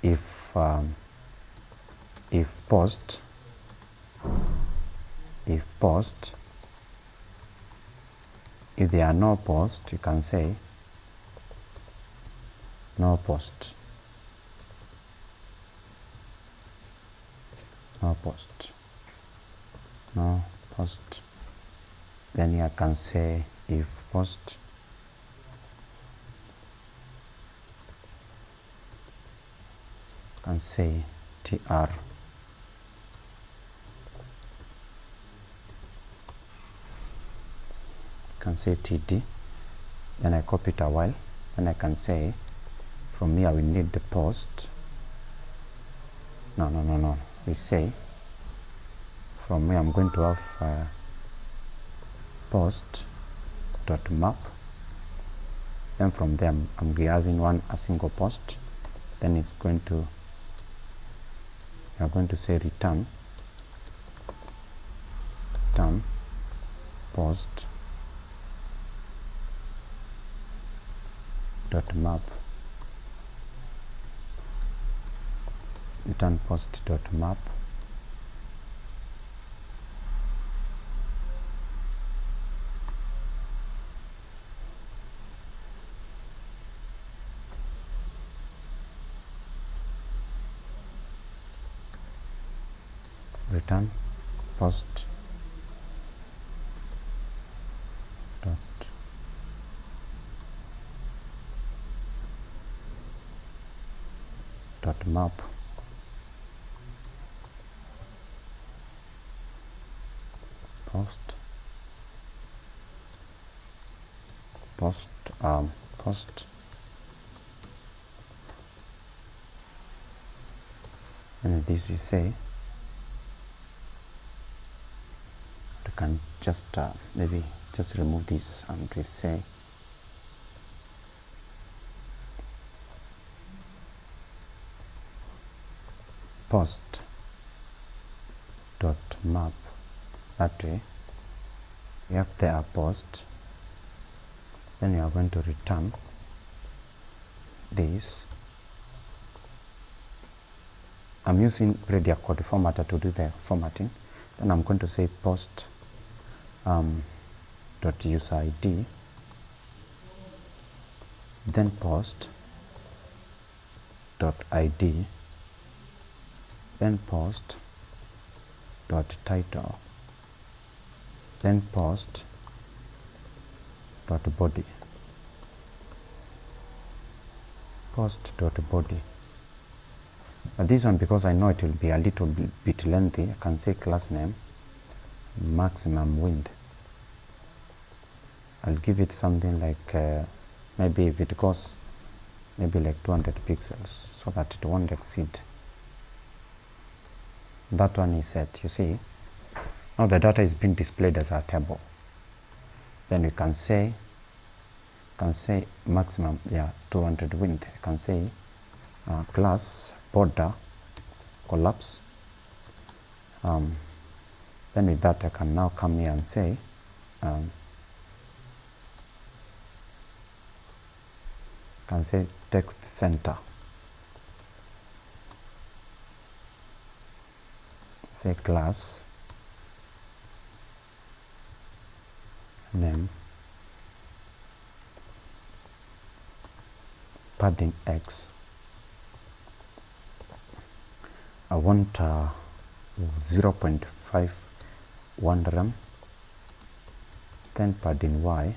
if post, if there are no post, you can say no post, no post. Then you can say if post, can say tr, can say td. Then I copy it a while. Then I can say from here we need the post. No. We say from here I'm going to have post dot map. Then from there I'm having a single post. Then it's going to, you're going to say return post dot map, return post dot map, return post dot map, post, and this we say you can just maybe just remove this and we say post dot map. That way you have there post, then you are going to return this. I'm using Redia code formatter to do the formatting. Then I'm going to say post dot user ID, then post dot ID, then post dot title, then post dot body, But this one, because I know it will be a little bit lengthy, I can say class name maximum width. I'll give it something like maybe if it goes maybe like 200 pixels, so that it won't exceed. That one is set. You see, now the data is being displayed as a table. Then we can say maximum 200 width. I can say class border collapse. Then with that I can now come here and say text center. Say class name padding X. I want 0.51 rem. Then padding Y,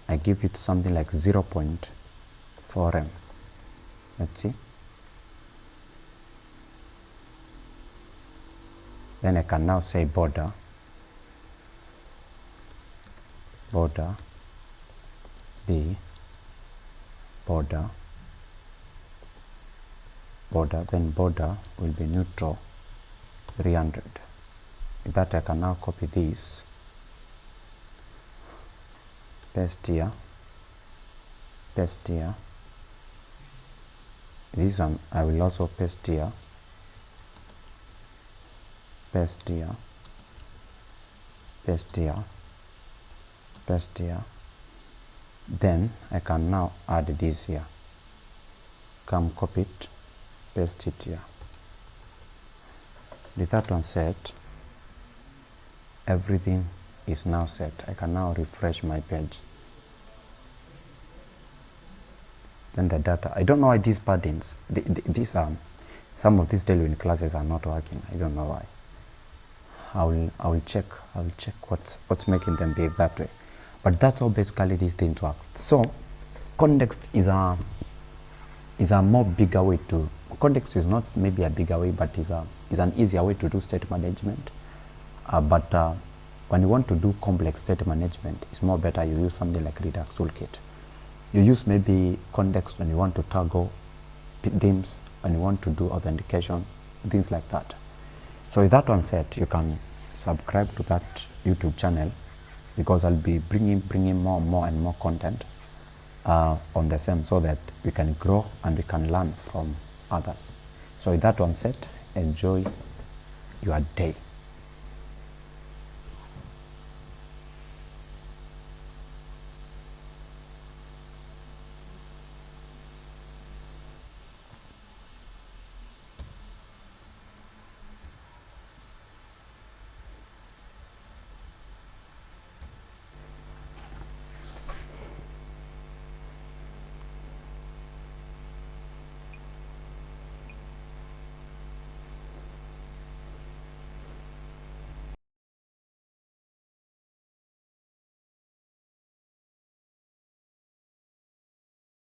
I give it something like 0.4 rem. Let's see. Then I can now say border B, border, then border will be neutral 300. With that I can now copy this, paste here. This one I will also paste here, paste here. Then I can now add this here. Come copy it, paste it here. With that one set, everything is now set. I can now refresh my page. Then the data, I don't know why these paddings, these some of these Tailwind classes are not working. I don't know why. I will check what's making them behave that way. But that's how basically these things work. So context is a more bigger way to, context is not maybe a bigger way, but is an easier way to do state management. But when you want to do complex state management, it's more better you use something like Redux Toolkit. You use maybe context when you want to toggle themes, when you want to do authentication, things like that. So with that one set, you can subscribe to that YouTube channel, because I'll be bringing more and more content on the same, so that we can grow and we can learn from others. So with that one set, enjoy your day.